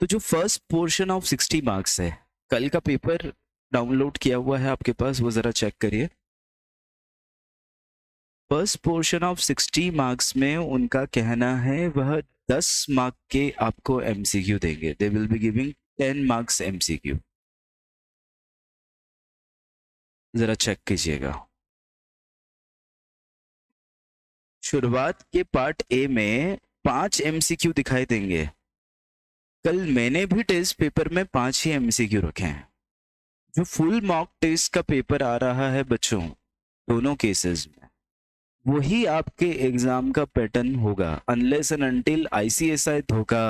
तो जो first portion of 60 marks है, कल का पेपर डाउनलोड किया हुआ है आपके पास, वो जरा चेक करिए। फर्स्ट पोर्शन ऑफ 60 मार्क्स में उनका कहना है वह 10 मार्क के आपको एमसीक्यू देंगे। They will be giving 10 marks MCQ. जरा चेक कीजिएगा। शुरुआत के पार्ट ए में 5 एमसीक्यू दिखाई देंगे। कल मैंने भी टेस्ट पेपर में 5 ही एमसीक्यू रखे हैं। जो फुल मॉक टेस्ट का पेपर आ रहा है बच्चों, दोनों केसेस में वही आपके एग्जाम का पैटर्न होगा, अनलेस एंड अनटिल आईसीएसआई धोखा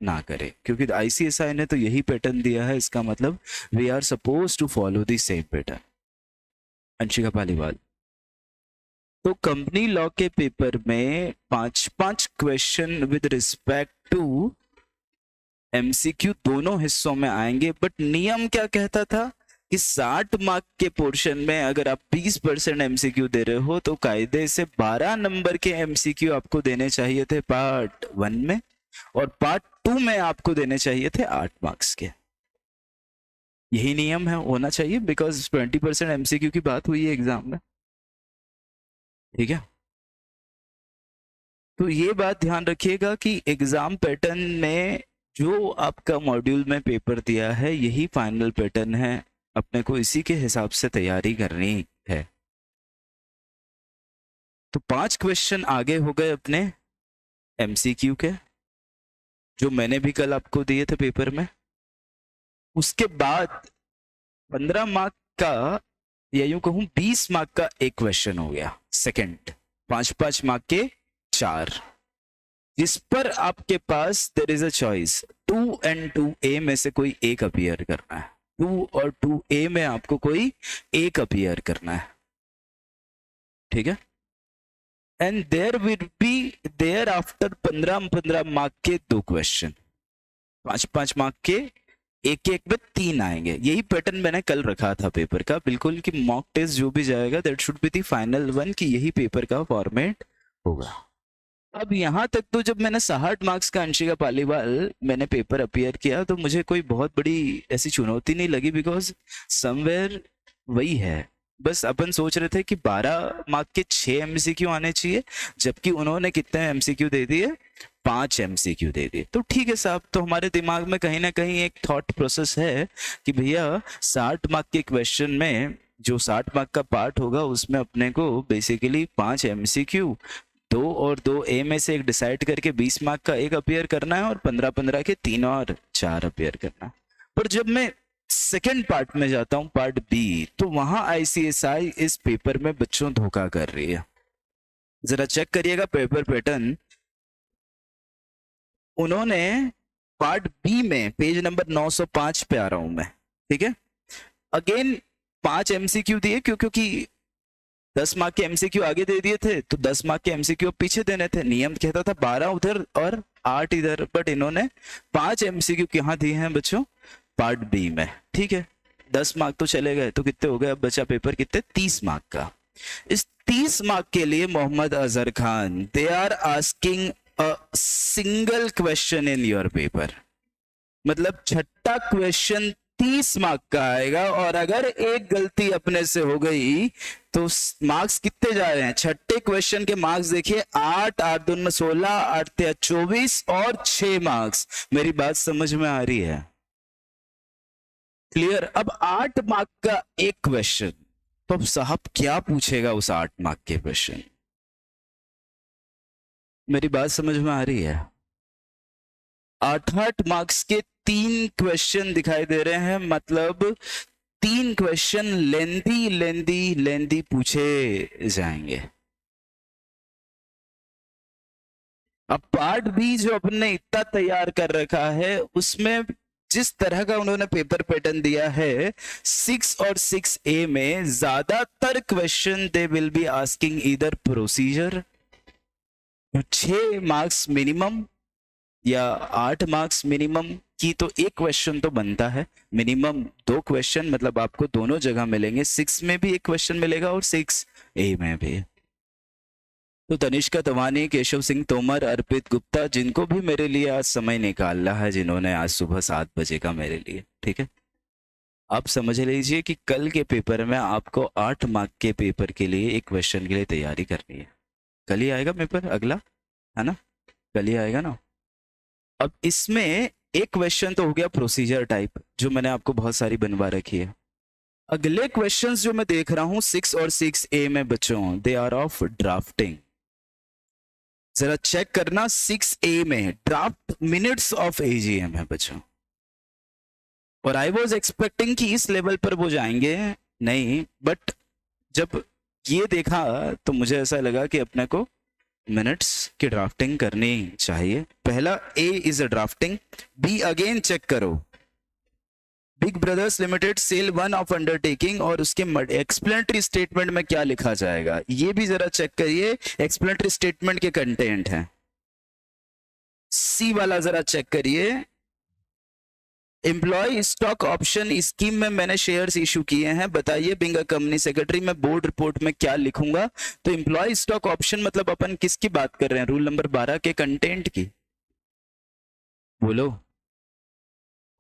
ना करे, क्योंकि आईसीएसआई ने तो यही पैटर्न दिया है। इसका मतलब we are suppose to follow the same pattern. Anshika Paliwal, तो कंपनी लॉ के पेपर में 5 question with respect to MCQ दोनों हिस्सों में आएंगे। बट नियम क्या कहता था कि 60 मार्क के पोर्शन में अगर आप 20% एमसीक्यू दे रहे हो तो कायदे से 12 नंबर के एमसीक्यू आपको देने चाहिए थे पार्ट 1 में, और पार्ट 2 में आपको देने चाहिए थे 8 मार्क्स के। यही नियम है, होना चाहिए, बिकॉज 20% एमसीक्यू की बात हुई है एग्जाम में। ठीक है, तो ये बात ध्यान रखिएगा कि एग्जाम पैटर्न में जो आपका मॉड्यूल में पेपर दिया है यही फाइनल पैटर्न है। अपने को इसी के हिसाब से तैयारी करनी है। तो 5 क्वेश्चन आगे हो गए अपने एमसीक्यू के, जो मैंने भी कल आपको दिए थे पेपर में। उसके बाद 15 मार्क का, या यूं कहूं 20 मार्क का एक क्वेश्चन हो गया सेकंड। 5-5 मार्क के 4, जिस पर आपके पास there is a choice 2 and 2A में से कोई एक अपीयर करना है। 2 और 2A में आपको कोई एक अपीयर करना है। ठीक है, and there will be there after 15-15 mark के 2 क्वेश्चन, 5-5 मार्क के एक एक में 3 आएंगे। यही पैटर्न मैंने कल रखा था पेपर का, बिल्कुल कि मॉक टेस्ट जो भी जाएगा that should be the final one, कि यही पेपर का फॉर्मेट होगा। अब यहां तक तो जब मैंने 60 मार्क्स का अंशिका पालीवाल मैंने पेपर अपीयर किया तो मुझे कोई बहुत बड़ी ऐसी चुनौती नहीं लगी, बिकॉज समवेयर वही है। बस अपन सोच रहे थे कि 12 मार्क के 6 एमसीक्यू आने चाहिए, जबकि उन्होंने कितने एमसीक्यू दे दिए, 5 एमसीक्यू दे दिए। तो ठीक है साहब, तो हमारे दिमाग में कहीं ना कहीं एक थॉट प्रोसेस है कि भैया 60 मार्क के क्वेश्चन में जो 60 मार्क का पार्ट होगा उसमें अपने को बेसिकली 5 एमसीक्यू, 2 और 2A में से एक डिसाइड करके 20 मार्क का एक अपीयर करना है, और 15-15 के 3 और 4 अपीयर करना है। पर जब मैं सेकेंड पार्ट में जाता हूं, पार्ट बी, तो वहां आईसीएसआई इस पेपर में बच्चों धोखा कर रही है। जरा चेक करिएगा पेपर पैटर्न। उन्होंने पार्ट बी में पेज नंबर 905 पे आ रहा हूं मैं, ठीक है, अगेन 5 एमसीक्यू दिए, क्योंकि 10 मार्क के एमसीक्यू आगे दे दिए थे तो 10 मार्क के एमसीक्यू पीछे देने थे। नियम कहता था 12 उधर और 8 इधर, बट इन्होंने 5 एमसीक्यू कहाँ दिए हैं बच्चों, पार्ट बी में। ठीक है, 10 मार्क तो चले गए, तो कितने हो गए, अब बचा पेपर कितने, 30 मार्क का। इस 30 मार्क के लिए Mohammad Azhar Khan, they are asking a single question in your paper, मतलब छठा क्वेश्चन 30 मार्क का आएगा, और अगर एक गलती अपने से हो गई तो मार्क्स कितने जा रहे हैं, छठे क्वेश्चन के मार्क्स देखिए, 8, 8 दूनी 16, 8 3 24 और 6 मार्क्स। मेरी बात समझ में आ रही है, क्लियर। अब 8 मार्क का एक क्वेश्चन, तो अब साहब क्या पूछेगा उस 8 मार्क के क्वेश्चन, मेरी बात समझ में आ रही है। 8 मार्क्स के 3 क्वेश्चन दिखाई दे रहे हैं, मतलब 3 क्वेश्चन लेंदी पूछे जाएंगे। अब पार्ट बी जो अपने इतना तैयार कर रखा है उसमें जिस तरह का उन्होंने पेपर पैटर्न दिया है, 6 और 6A में ज्यादातर question they will be asking इधर प्रोसीजर, 6 मार्क्स मिनिमम या 8 मार्क्स मिनिमम की, तो एक क्वेश्चन तो बनता है, मिनिमम 2 क्वेश्चन, मतलब आपको दोनों जगह मिलेंगे, 6 में भी एक क्वेश्चन मिलेगा और 6A में भी। तो तनिष्का तवानी, केशव सिंह तोमर, अर्पित गुप्ता, जिनको भी मेरे लिए आज समय निकालना है, जिन्होंने आज सुबह 7 बजे का मेरे लिए, ठीक है, आप समझ लीजिए कि कल के पेपर में आपको 8 मार्क के पेपर के लिए एक क्वेश्चन के लिए तैयारी करनी है। कल ही आएगा पेपर अगला, है ना, कल ही आएगा ना। अब इसमें एक क्वेश्चन तो हो गया प्रोसीजर टाइप, जो मैंने आपको बहुत सारी बनवा रखी है। अगले क्वेश्चंस जो मैं देख रहा हूं 6 और 6A में बच्चों, दे आर ऑफ ड्राफ्टिंग। जरा चेक करना 6A में ड्राफ्ट मिनट्स ऑफ AGM है बच्चों, और आई वॉज एक्सपेक्टिंग कि इस लेवल पर वो जाएंगे नहीं, बट जब ये देखा तो मुझे ऐसा लगा कि अपने को मिनट्स की ड्राफ्टिंग करनी चाहिए। पहला A is a drafting. B again check करो, big brothers limited sale 1 of undertaking, और उसके एक्सप्लेनेटरी स्टेटमेंट में क्या लिखा जाएगा ये भी जरा चेक करिए। एक्सप्लेनेटरी स्टेटमेंट के कंटेंट हैं। C वाला जरा चेक करिए, एम्प्लॉय स्टॉक ऑप्शन स्कीम में मैंने शेयर्स इशू किए हैं, बताइए बिंग कंपनी सेक्रेटरी मैं बोर्ड रिपोर्ट में क्या लिखूंगा। तो एम्प्लॉय स्टॉक ऑप्शन मतलब अपन किसकी बात कर रहे हैं, रूल नंबर 12 के कंटेंट की, बोलो।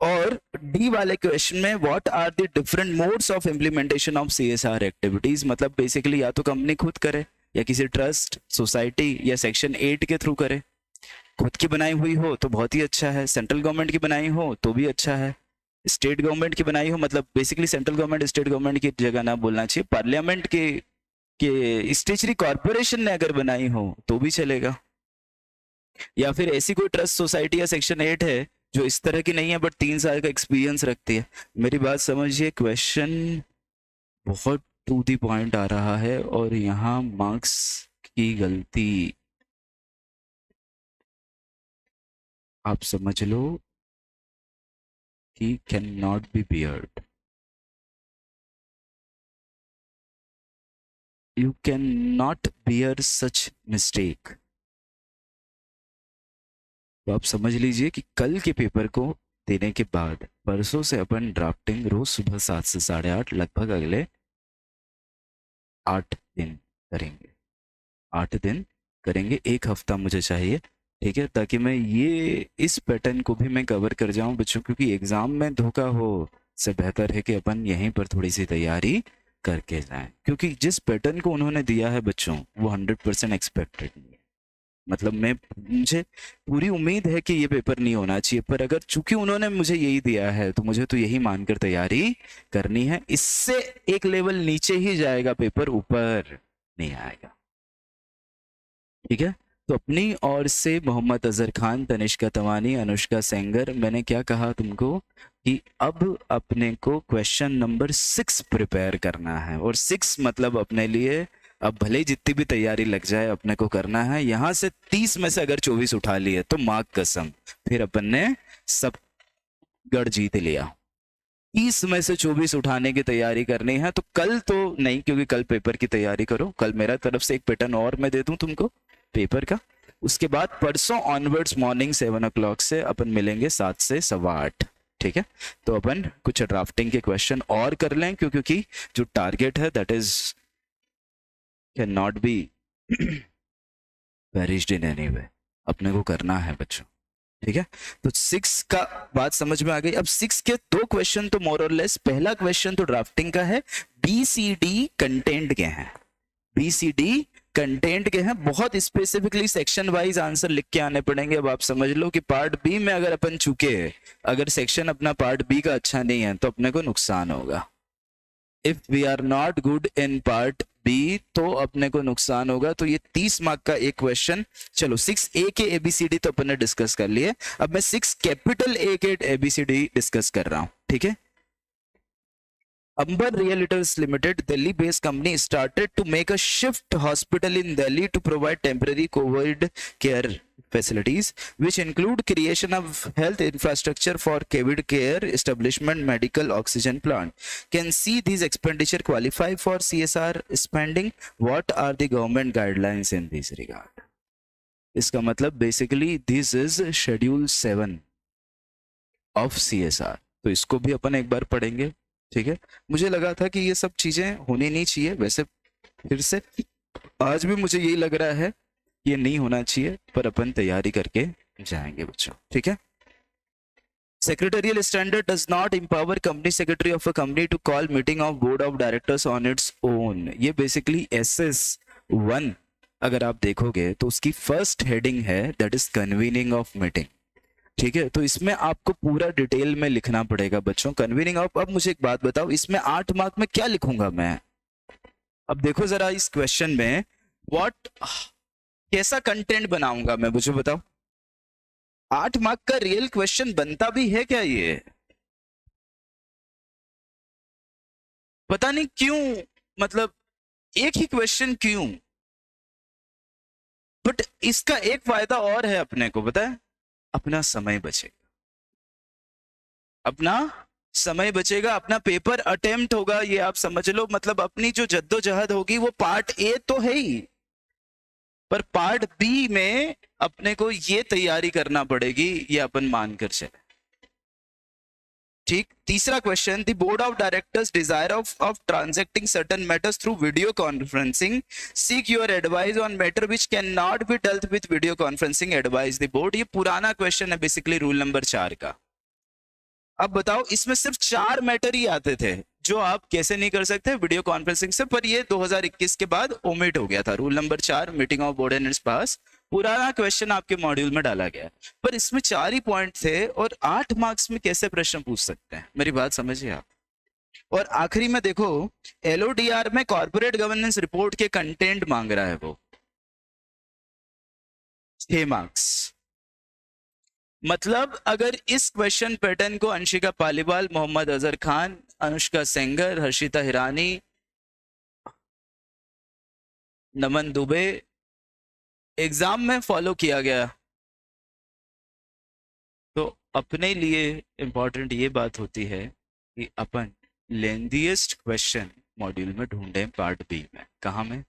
और डी वाले क्वेश्चन में what are the different modes of implementation of CSR activities, मतलब बेसिकली या तो कंपनी खुद करे, या किसी ट्रस्ट, सोसाइटी या सेक्शन 8 के थ्रू करे। खुद की बनाई हुई हो तो बहुत ही अच्छा है, सेंट्रल गवर्नमेंट की बनाई हो तो भी अच्छा है, स्टेट गवर्नमेंट की बनाई हो, मतलब basically central government state government की जगह ना बोलना चाहिए, पार्लियामेंट के स्टेचुरी कॉर्पोरेशन ने अगर बनाई हो तो भी चलेगा, या फिर ऐसी कोई ट्रस्ट सोसाइटी या सेक्शन 8 है जो इस तरह की नहीं है बट 3 साल का एक्सपीरियंस रखती है। मेरी बात समझिए, क्वेश्चन बहुत टू दी पॉइंट आ रहा है और यहाँ मार्क्स की गलती आप समझ लो कि can not be beard, you can not bear such mistake. तो आप समझ लीजिए कि कल के पेपर को देने के बाद परसों से अपन ड्राफ्टिंग रोज सुबह 7 से 8:30 लगभग अगले 8 दिन करेंगे। 8 दिन करेंगे, 1 हफ्ता मुझे चाहिए, ठीक है, ताकि मैं ये इस पैटर्न को भी मैं कवर कर जाऊं बच्चों, क्योंकि एग्जाम में धोखा हो से बेहतर है कि अपन यहीं पर थोड़ी सी तैयारी करके जाएं, क्योंकि जिस पैटर्न को उन्होंने दिया है बच्चों वो 100% एक्सपेक्टेड नहीं है। मतलब मुझे पूरी उम्मीद है कि ये पेपर नहीं होना चाहिए, पर अगर चूंकि उन्होंने मुझे यही दिया है तो मुझे तो यही मानकर तैयारी करनी है। इससे एक लेवल नीचे ही जाएगा पेपर, ऊपर नहीं आएगा, ठीक है। तो अपनी ओर से मोहम्मद अजहर खान, तनिष्का तवानी, अनुष्का सेंगर, मैंने क्या कहा तुमको कि अब अपने को क्वेश्चन नंबर 6 प्रिपेयर करना है, और 6 मतलब अपने लिए अब भले ही जितनी भी तैयारी लग जाए अपने को करना है। यहां से 30 में से अगर 24 उठा लिए तो माँ कसम फिर अपन ने सब गढ़ जीत लिया। 30 में से 24 उठाने की तैयारी करनी है, तो कल तो नहीं, क्योंकि कल पेपर की तैयारी करो। कल मेरा तरफ से एक पैटर्न और मैं दे दूं तुमको पेपर का, उसके बाद परसों ऑनवर्ड्स मॉर्निंग 7 o'clock से अपन मिलेंगे 7 से 8:15, ठीक है। तो अपन कुछ ड्राफ्टिंग के क्वेश्चन और कर लें, क्योंकि जो टारगेट है that is can not be perished in any way, अपने को करना है बच्चों, ठीक है। तो 6 का बात समझ में आ गई। अब 6 के 2 क्वेश्चन तो मोर और लेस, पहला क्वेश्चन तो ड्राफ्टिंग का है, BCD कंटेंट के हैं, BCD कंटेंट के हैं, बहुत स्पेसिफिकली सेक्शन वाइज आंसर लिख के आने पड़ेंगे। अब आप समझ लो कि पार्ट बी में अगर अपन चुके, अगर सेक्शन अपना पार्ट बी का अच्छा नहीं है तो अपने को नुकसान होगा। If we are not good in part B तो अपने को नुकसान होगा। तो ये 30 मार्क का एक क्वेश्चन। चलो 6A के ABCD तो अपन ने डिस्कस कर लिए, अब मैं 6 कैपिटल A के ABCD डिस्कस कर रहा हूं, ठीक है। Amber Realtors Limited, Delhi-based company, started to make a shift hospital in Delhi to provide temporary COVID care facilities, which include creation of health infrastructure for COVID care establishment, medical oxygen plant. Can see these expenditure qualify for CSR spending? What are the government guidelines in this regard? इसका मतलब basically this is schedule 7 of CSR, तो इसको भी अपन एक बार पढ़ेंगे, ठीक है। मुझे लगा था कि ये सब चीजें होनी नहीं चाहिए, वैसे फिर से आज भी मुझे यही लग रहा है ये नहीं होना चाहिए, पर अपन तैयारी करके जाएंगे बच्चों, ठीक है। Secretarial standard does not empower company secretary of a company to call meeting of board of directors on its own. ये basically SS1 अगर आप देखोगे तो उसकी फर्स्ट हेडिंग है that is convening of meeting, ठीक है। तो इसमें आपको पूरा डिटेल में लिखना पड़ेगा बच्चों, कन्वीनिंग ऑफ। अब मुझे एक बात बताओ, इसमें 8 मार्क में क्या लिखूंगा मैं? अब देखो जरा इस क्वेश्चन में व्हाट, कैसा कंटेंट बनाऊंगा मैं, मुझे बताओ। 8 मार्क का रियल क्वेश्चन बनता भी है क्या ये? पता नहीं क्यों, मतलब एक ही क्वेश्चन क्यों। बट इसका एक फायदा और है अपने को, पता है, अपना समय बचेगा, अपना समय बचेगा, अपना पेपर अटेम्प्ट होगा, ये आप समझ लो। मतलब अपनी जो जद्दोजहद होगी वो पार्ट ए तो है ही, पर पार्ट बी में अपने को ये तैयारी करना पड़ेगी, ये अपन मानकर चले, ठीक। तीसरा question, the board of directors desire of transacting certain matters through video conferencing seek your advice on matter which can not be dealt with video conferencing advice the board. ये पुराना क्वेश्चन है बेसिकली, रूल नंबर 4 का। अब बताओ, इसमें सिर्फ 4 matter ही आते थे जो आप कैसे नहीं कर सकते वीडियो कॉन्फ्रेंसिंग से, पर ये 2021 के बाद ओमिट हो गया था। Rule number 4 meeting of board and its pass, पुराना क्वेश्चन आपके मॉड्यूल में डाला गया, पर इसमें 4 ही पॉइंट थे और 8 मार्क्स में कैसे प्रश्न पूछ सकते हैं, मेरी बात समझिए आप। और आखिरी में देखो, एलओडीआर में कॉर्पोरेट गवर्नेंस रिपोर्ट के कंटेंट मांग रहा है वो, 6 मार्क्स। मतलब अगर इस क्वेश्चन पैटर्न को अंशिका पालीवाल, मोहम्मद अजहर खान, अनुष्का सेंगर, हर्षिता हिरानी, नमन दुबे एग्जाम में फॉलो किया गया, तो अपने लिए इंपॉर्टेंट ये बात होती है कि अपन लेंथीएस्ट क्वेश्चन मॉड्यूल में ढूंढे पार्ट बी में। कहाँ में?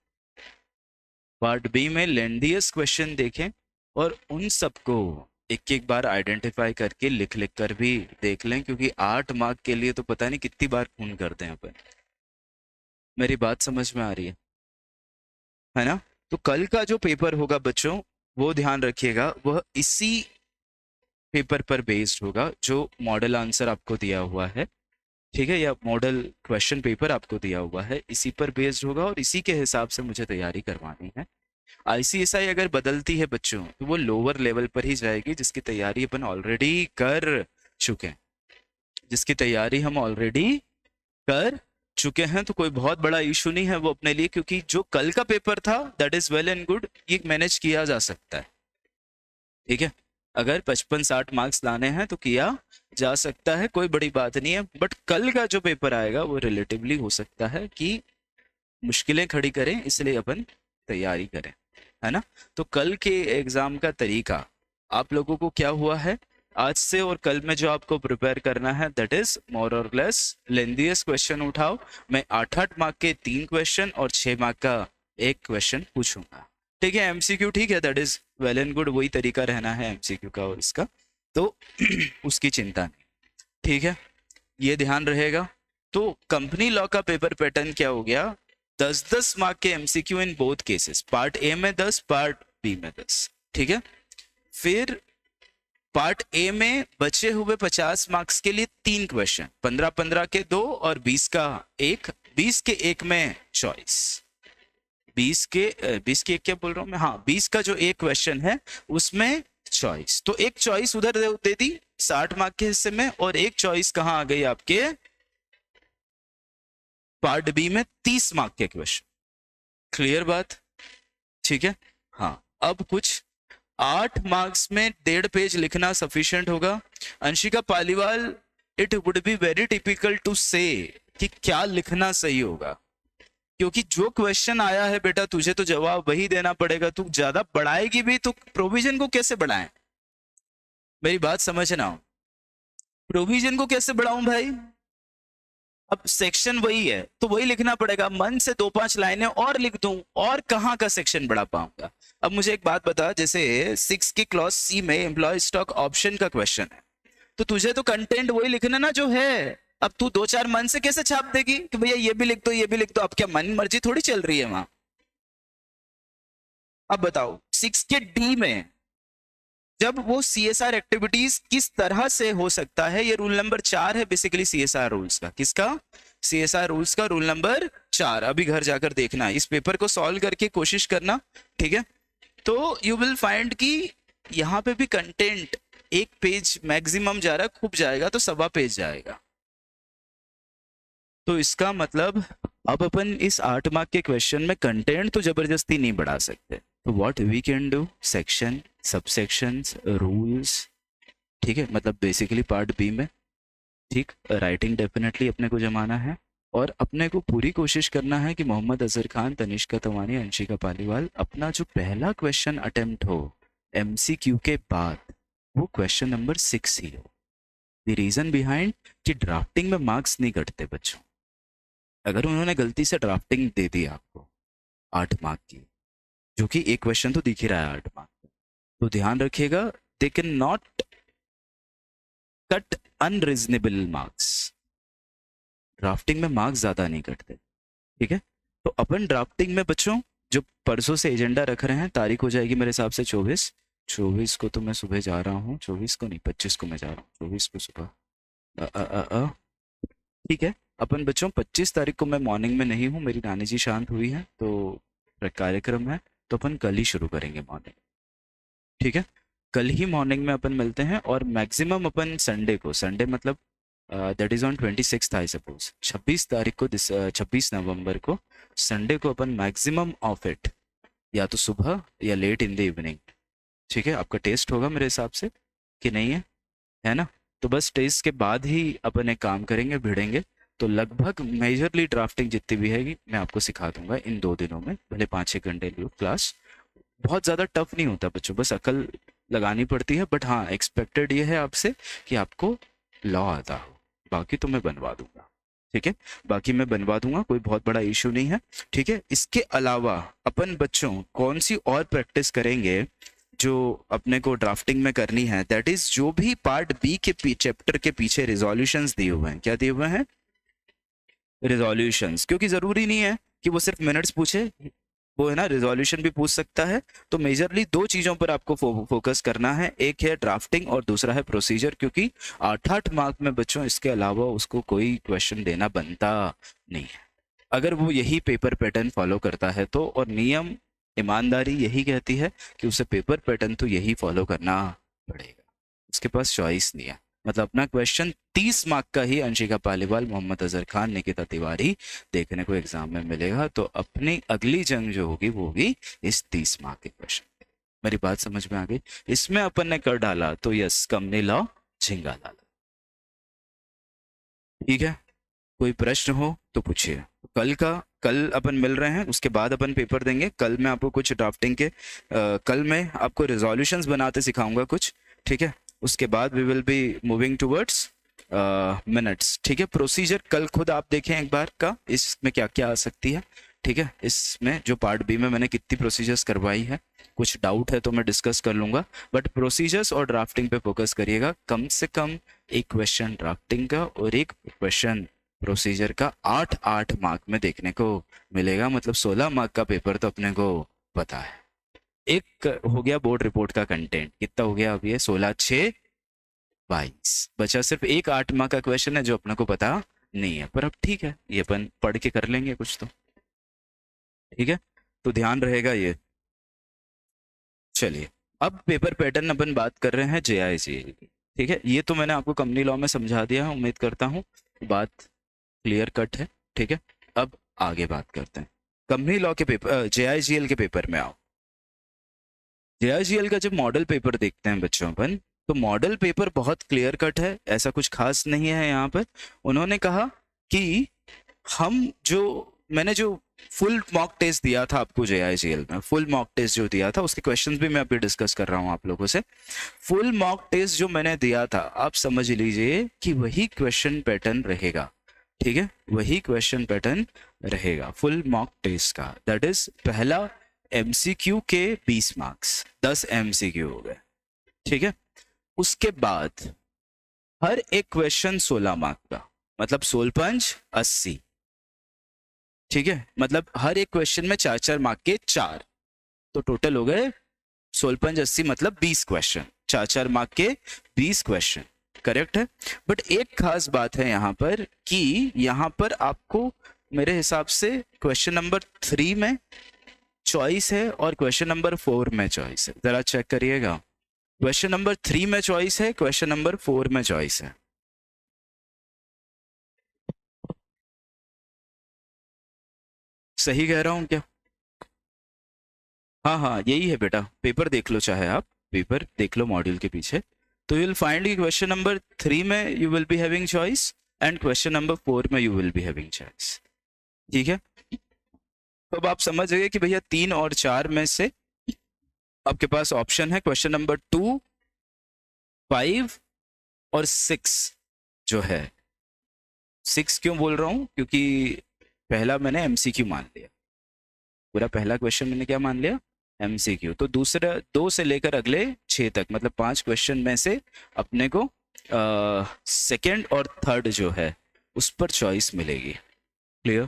पार्ट बी में लेंथीएस्ट क्वेश्चन देखें और उन सबको एक एक बार आइडेंटिफाई करके लिख लिख कर भी देख लें, क्योंकि 8 मार्क के लिए तो पता नहीं कितनी बार खून करते हैं अपन। मेरी बात समझ में आ रही है ना? तो कल का जो पेपर होगा बच्चों, वो ध्यान रखिएगा, वह इसी पेपर पर बेस्ड होगा जो मॉडल आंसर आपको दिया हुआ है, ठीक है, या मॉडल क्वेश्चन पेपर आपको दिया हुआ है, इसी पर बेस्ड होगा और इसी के हिसाब से मुझे तैयारी करवानी है। आईसीएसआई अगर बदलती है बच्चों तो वो लोअर लेवल पर ही जाएगी, जिसकी तैयारी अपन ऑलरेडी कर चुके हैं, जिसकी तैयारी हम ऑलरेडी कर चुके हैं, तो कोई बहुत बड़ा इशू नहीं है वो अपने लिए, क्योंकि जो कल का पेपर था that is well and good, ये मैनेज किया जा सकता है, ठीक है। अगर 55-60 मार्क्स लाने हैं तो किया जा सकता है, कोई बड़ी बात नहीं है। बट कल का जो पेपर आएगा वो रिलेटिवली हो सकता है कि मुश्किलें खड़ी करें, इसलिए अपन तैयारी करें, है ना। तो कल के एग्जाम का तरीका आप लोगों को क्या हुआ है, आज से और कल में जो आपको प्रिपेयर करना है दैट इज मोर और लेस लेंथीएस्ट क्वेश्चन उठाओ। मैं 8-8 मार्क के 3 क्वेश्चन और 6 मार्क का 1 क्वेश्चन पूछूंगा, ठीक है। एमसीक्यू, ठीक है, that is well and good, वही तरीका रहना है एमसीक्यू का और इसका, तो उसकी चिंता नहीं, ठीक है, ये ध्यान रहेगा। तो कंपनी लॉ का पेपर पैटर्न क्या हो गया, 10-10 मार्क के MCQ in both cases, part A में 10, पार्ट बी में 10, ठीक है। फिर पार्ट ए में बचे हुए 50 मार्क्स के लिए 3 क्वेश्चन, 15-15 के 2 और 20 का 1, 20 के 1 में चॉइस, 20 के 1 क्या बोल रहा हूं मैं, हाँ 20 का जो 1 क्वेश्चन है उसमें चॉइस, तो 1 चॉइस उधर दे दी 60 मार्क के हिस्से में, और 1 चॉइस कहां आ गई आपके पार्ट बी में 30 मार्क के क्वेश्चन। क्लियर बात, ठीक है। हाँ, अब कुछ 8 मार्क्स में 1.5 पेज लिखना सफिशिएंट होगा। Anshika Paliwal, it would be very typical to say कि क्या लिखना सही होगा, क्योंकि जो क्वेश्चन आया है बेटा तुझे तो जवाब वही देना पड़ेगा, तू ज्यादा बढ़ाएगी भी तो प्रोविजन को कैसे बढ़ाएं, मेरी बात समझना, प्रोविजन को कैसे बढ़ाऊं भाई, अब सेक्शन वही है तो वही लिखना पड़ेगा, मन से 2-5 लाइनें और लिख दूं और कहां का सेक्शन बढ़ा पाऊंगा। अब मुझे एक बात बता, जैसे 6 की क्लॉज सी में एम्प्लॉय स्टॉक ऑप्शन का क्वेश्चन है, तो तुझे तो कंटेंट वही लिखना ना जो है, अब तू 2-4 मन से कैसे छाप देगी कि भैया ये भी लिख दो ये भी लिख दो, अब क्या मन मर्जी थोड़ी चल रही है वहां, अब बताओ 6 के डी में जब वो CSR एक्टिविटीज किस तरह से हो सकता है, ये रूल नंबर 4 है बेसिकली CSR रूल्स का। किसका? CSR रूल्स का रूल नंबर 4। अभी घर जाकर देखना, इस पेपर को सॉल्व करके कोशिश करना, ठीक है। तो यू विल फाइंड कि यहाँ पे भी कंटेंट एक पेज मैक्सिमम जा रहा है, खूब जाएगा तो 1.25 पेज जाएगा। तो इसका मतलब अब अपन इस 8 मार्क के क्वेश्चन में कंटेंट तो जबरदस्ती नहीं बढ़ा सकते। तो what we can do, section, subsections, rules, ठीक है, मतलब बेसिकली पार्ट बी में, ठीक। राइटिंग डेफिनेटली अपने को जमाना है और अपने को पूरी कोशिश करना है कि मोहम्मद अजहर खान, तनिष्का तवानी, अंशिका पालीवाल अपना जो पहला क्वेश्चन अटेम्प्ट हो MCQ के बाद वो क्वेश्चन नंबर 6 ही हो। द रीजन बिहाइंड कि ड्राफ्टिंग में मार्क्स नहीं घटते बच्चों। अगर उन्होंने गलती से ड्राफ्टिंग दे दी आपको 8 मार्क की, जो कि एक क्वेश्चन तो दिख ही रहा है 8 मार्क का, तो ध्यान रखिएगा they can not cut unreasonable marks. Drafting में मार्क्स ज्यादा नहीं कटते, ठीक है। तो अपन ड्राफ्टिंग में बच्चों जो परसों से एजेंडा रख रहे हैं, तारीख हो जाएगी मेरे हिसाब से 24 को तो मैं सुबह जा रहा हूँ, 24 को नहीं 25 को मैं जा रहा हूँ, 24 को सुबह, ठीक है। अपन बच्चों 25 तारीख को मैं मॉर्निंग में नहीं हूँ, मेरी नानी जी शांत हुई है तो कार्यक्रम है, तो अपन कल ही शुरू करेंगे मॉर्निंग, ठीक है। कल ही मॉर्निंग में अपन मिलते हैं और मैक्सिमम अपन संडे को, संडे मतलब that is on 26 I suppose, 26 तारीख को 26 नवंबर को संडे को अपन मैक्सिमम ऑफ इट या तो सुबह या लेट इन द इवनिंग, ठीक है। आपका टेस्ट होगा मेरे हिसाब से कि नहीं है ना? तो बस टेस्ट के बाद ही अपन एक काम करेंगे, भिड़ेंगे। तो लगभग मेजरली ड्राफ्टिंग जितनी भी है मैं आपको सिखा दूंगा इन 2 दिनों में, भले 5-6 घंटे लियो क्लास। बहुत ज़्यादा टफ नहीं होता बच्चों, बस अकल लगानी पड़ती है। बट हाँ, एक्सपेक्टेड ये है आपसे कि आपको लॉ आता हो, बाकी तो मैं बनवा दूंगा, ठीक है। बाकी मैं बनवा दूंगा, कोई बहुत बड़ा इशू नहीं है, ठीक है। इसके अलावा अपन बच्चों कौन सी और प्रैक्टिस करेंगे जो अपने को ड्राफ्टिंग में करनी है, दैट इज जो भी पार्ट बी के चैप्टर के पीछे रिजोल्यूशंस दिए हुए हैं। क्या दिए हुए हैं? रिजोल्यूशंस। क्योंकि जरूरी नहीं है कि वो सिर्फ मिनट्स पूछे, वो है ना रिजोल्यूशन भी पूछ सकता है। तो मेजरली 2 चीजों पर आपको फोकस करना है, एक है ड्राफ्टिंग और दूसरा है प्रोसीजर, क्योंकि 8-8 मार्क में बच्चों इसके अलावा उसको कोई क्वेश्चन देना बनता नहीं है, अगर वो यही पेपर पैटर्न फॉलो करता है तो। और नियम, ईमानदारी यही कहती है कि उसे पेपर पैटर्न तो यही फॉलो करना पड़ेगा, उसके पास चॉइस नहीं है। मतलब अपना क्वेश्चन 30 मार्क का ही अंशिका पालीवाल, मोहम्मद अजहर खान, निकिता तिवारी देखने को एग्जाम में मिलेगा। तो अपनी अगली जंग जो होगी वो होगी इस 30 मार्क के क्वेश्चन। मेरी बात समझ में आ गई? इसमें अपन ने कर डाला तो यस, कंपनी लॉ झिंगा डाला, ठीक है। कोई प्रश्न हो तो पूछिए। कल अपन मिल रहे हैं, उसके बाद अपन पेपर देंगे। कल मैं आपको कुछ ड्राफ्टिंग के कल मैं आपको रिजोल्यूशंस बनाते सिखाऊंगा कुछ, ठीक है। उसके बाद we will be moving towards minutes, ठीक है। प्रोसीजर कल खुद आप देखें एक बार का, इसमें क्या क्या आ सकती है, ठीक है। इसमें जो पार्ट बी में मैंने कितनी प्रोसीजर्स करवाई है, कुछ डाउट है तो मैं डिस्कस कर लूंगा। बट प्रोसीजर्स और ड्राफ्टिंग पे फोकस करिएगा। कम से कम एक क्वेश्चन ड्राफ्टिंग का और एक क्वेश्चन प्रोसीजर का 8-8 मार्क में देखने को मिलेगा। मतलब 16 मार्क का पेपर तो अपने को पता है। एक हो गया बोर्ड रिपोर्ट का कंटेंट, कितना हो गया अभी? 16×6=22। बचा सिर्फ एक 8 मार्क का क्वेश्चन है जो अपने को पता नहीं है, पर अब ठीक है, ये अपन पढ़ के कर लेंगे कुछ तो, ठीक है। तो ध्यान रहेगा ये। चलिए, अब पेपर पैटर्न अपन बात कर रहे हैं JIGL की, ठीक है। ये तो मैंने आपको कंपनी लॉ में समझा दिया है, उम्मीद करता हूँ बात क्लियर कट है, ठीक है। अब आगे बात करते हैं कंपनी लॉ के पेपर, JIGL के पेपर में आओ। JIGL का जब मॉडल पेपर देखते हैं बच्चों अपन, तो मॉडल पेपर बहुत क्लियर कट है, ऐसा कुछ खास नहीं है यहाँ पर। उन्होंने कहा कि मैंने जो फुल मॉक टेस्ट दिया था आपको JIGL में, फुल मॉक टेस्ट जो दिया था उसके क्वेश्चंस भी मैं अभी डिस्कस कर रहा हूँ आप लोगों से। फुल मॉक टेस्ट जो मैंने दिया था, आप समझ लीजिए कि वही क्वेश्चन पैटर्न रहेगा, ठीक है। वही क्वेश्चन पैटर्न रहेगा फुल मॉक टेस्ट का। दैट इज पहला MCQ के 20 मार्क्स, 10 MCQ हो गए, ठीक है। उसके बाद हर एक क्वेश्चन 16 मार्क का, मतलब 16×5 = 80, ठीक है। मतलब हर एक क्वेश्चन में 4-4 मार्क के 4, तो टोटल हो गए 16×80 मतलब 20 क्वेश्चन, 4-4 मार्क के 20 क्वेश्चन, करेक्ट है। बट एक खास बात है यहाँ पर कि यहाँ पर आपको मेरे हिसाब से क्वेश्चन नंबर 3 में चॉइस है और क्वेश्चन नंबर 4 में चॉइस है, जरा चेक करिएगा। क्वेश्चन नंबर 3 में चॉइस है, क्वेश्चन नंबर 4 में चॉइस है। सही कह रहा हूं क्या? हाँ हाँ यही है बेटा, पेपर देख लो, चाहे आप पेपर देख लो मॉड्यूल के पीछे, तो यू विल फाइंड कि क्वेश्चन नंबर 3 में you will be having choice and question number 4 में you will be having choice. ठीक है, तो अब आप समझ गए कि भैया 3 और 4 में से आपके पास ऑप्शन है क्वेश्चन नंबर 2, 5 और 6 जो है। 6 क्यों बोल रहा हूं? क्योंकि पहला मैंने एमसीक्यू मान लिया, पूरा पहला क्वेश्चन मैंने क्या मान लिया? एमसीक्यू। तो दूसरा 2 से लेकर अगले 6 तक मतलब 5 क्वेश्चन में से अपने को सेकंड और थर्ड जो है उस पर चॉइस मिलेगी। क्लियर?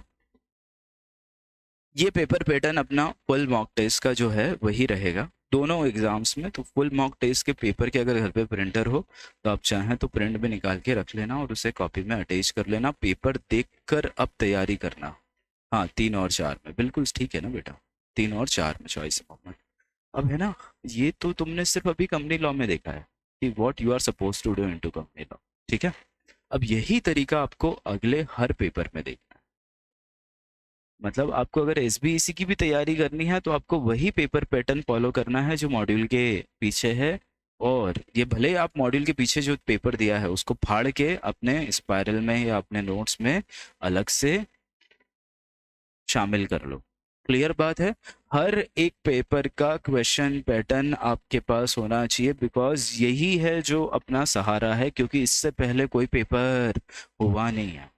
ये पेपर पैटर्न अपना फुल मॉक टेस्ट का जो है वही रहेगा दोनों एग्जाम्स में। तो फुल मॉक टेस्ट के पेपर के अगर घर पे प्रिंटर हो तो आप चाहें तो प्रिंट भी निकाल के रख लेना और उसे कॉपी में अटैच कर लेना, पेपर देखकर अब तैयारी करना। हाँ 3 और 4 में बिल्कुल ठीक है ना बेटा, 3 और 4 में चॉइस है। अब है ना, ये तो तुमने सिर्फ अभी कंपनी लॉ में देखा है कि what you are suppose to do into company law, ठीक है। अब यही तरीका आपको अगले हर पेपर में देखना है। मतलब आपको अगर एसबीईसी की भी तैयारी करनी है तो आपको वही पेपर पैटर्न फॉलो करना है जो मॉड्यूल के पीछे है, और ये भले आप मॉड्यूल के पीछे जो पेपर दिया है उसको फाड़ के अपने स्पाइरल में या अपने नोट्स में अलग से शामिल कर लो। क्लियर बात है? हर एक पेपर का क्वेश्चन पैटर्न आपके पास होना चाहिए, बिकॉज यही है जो अपना सहारा है, क्योंकि इससे पहले कोई पेपर हुआ नहीं है,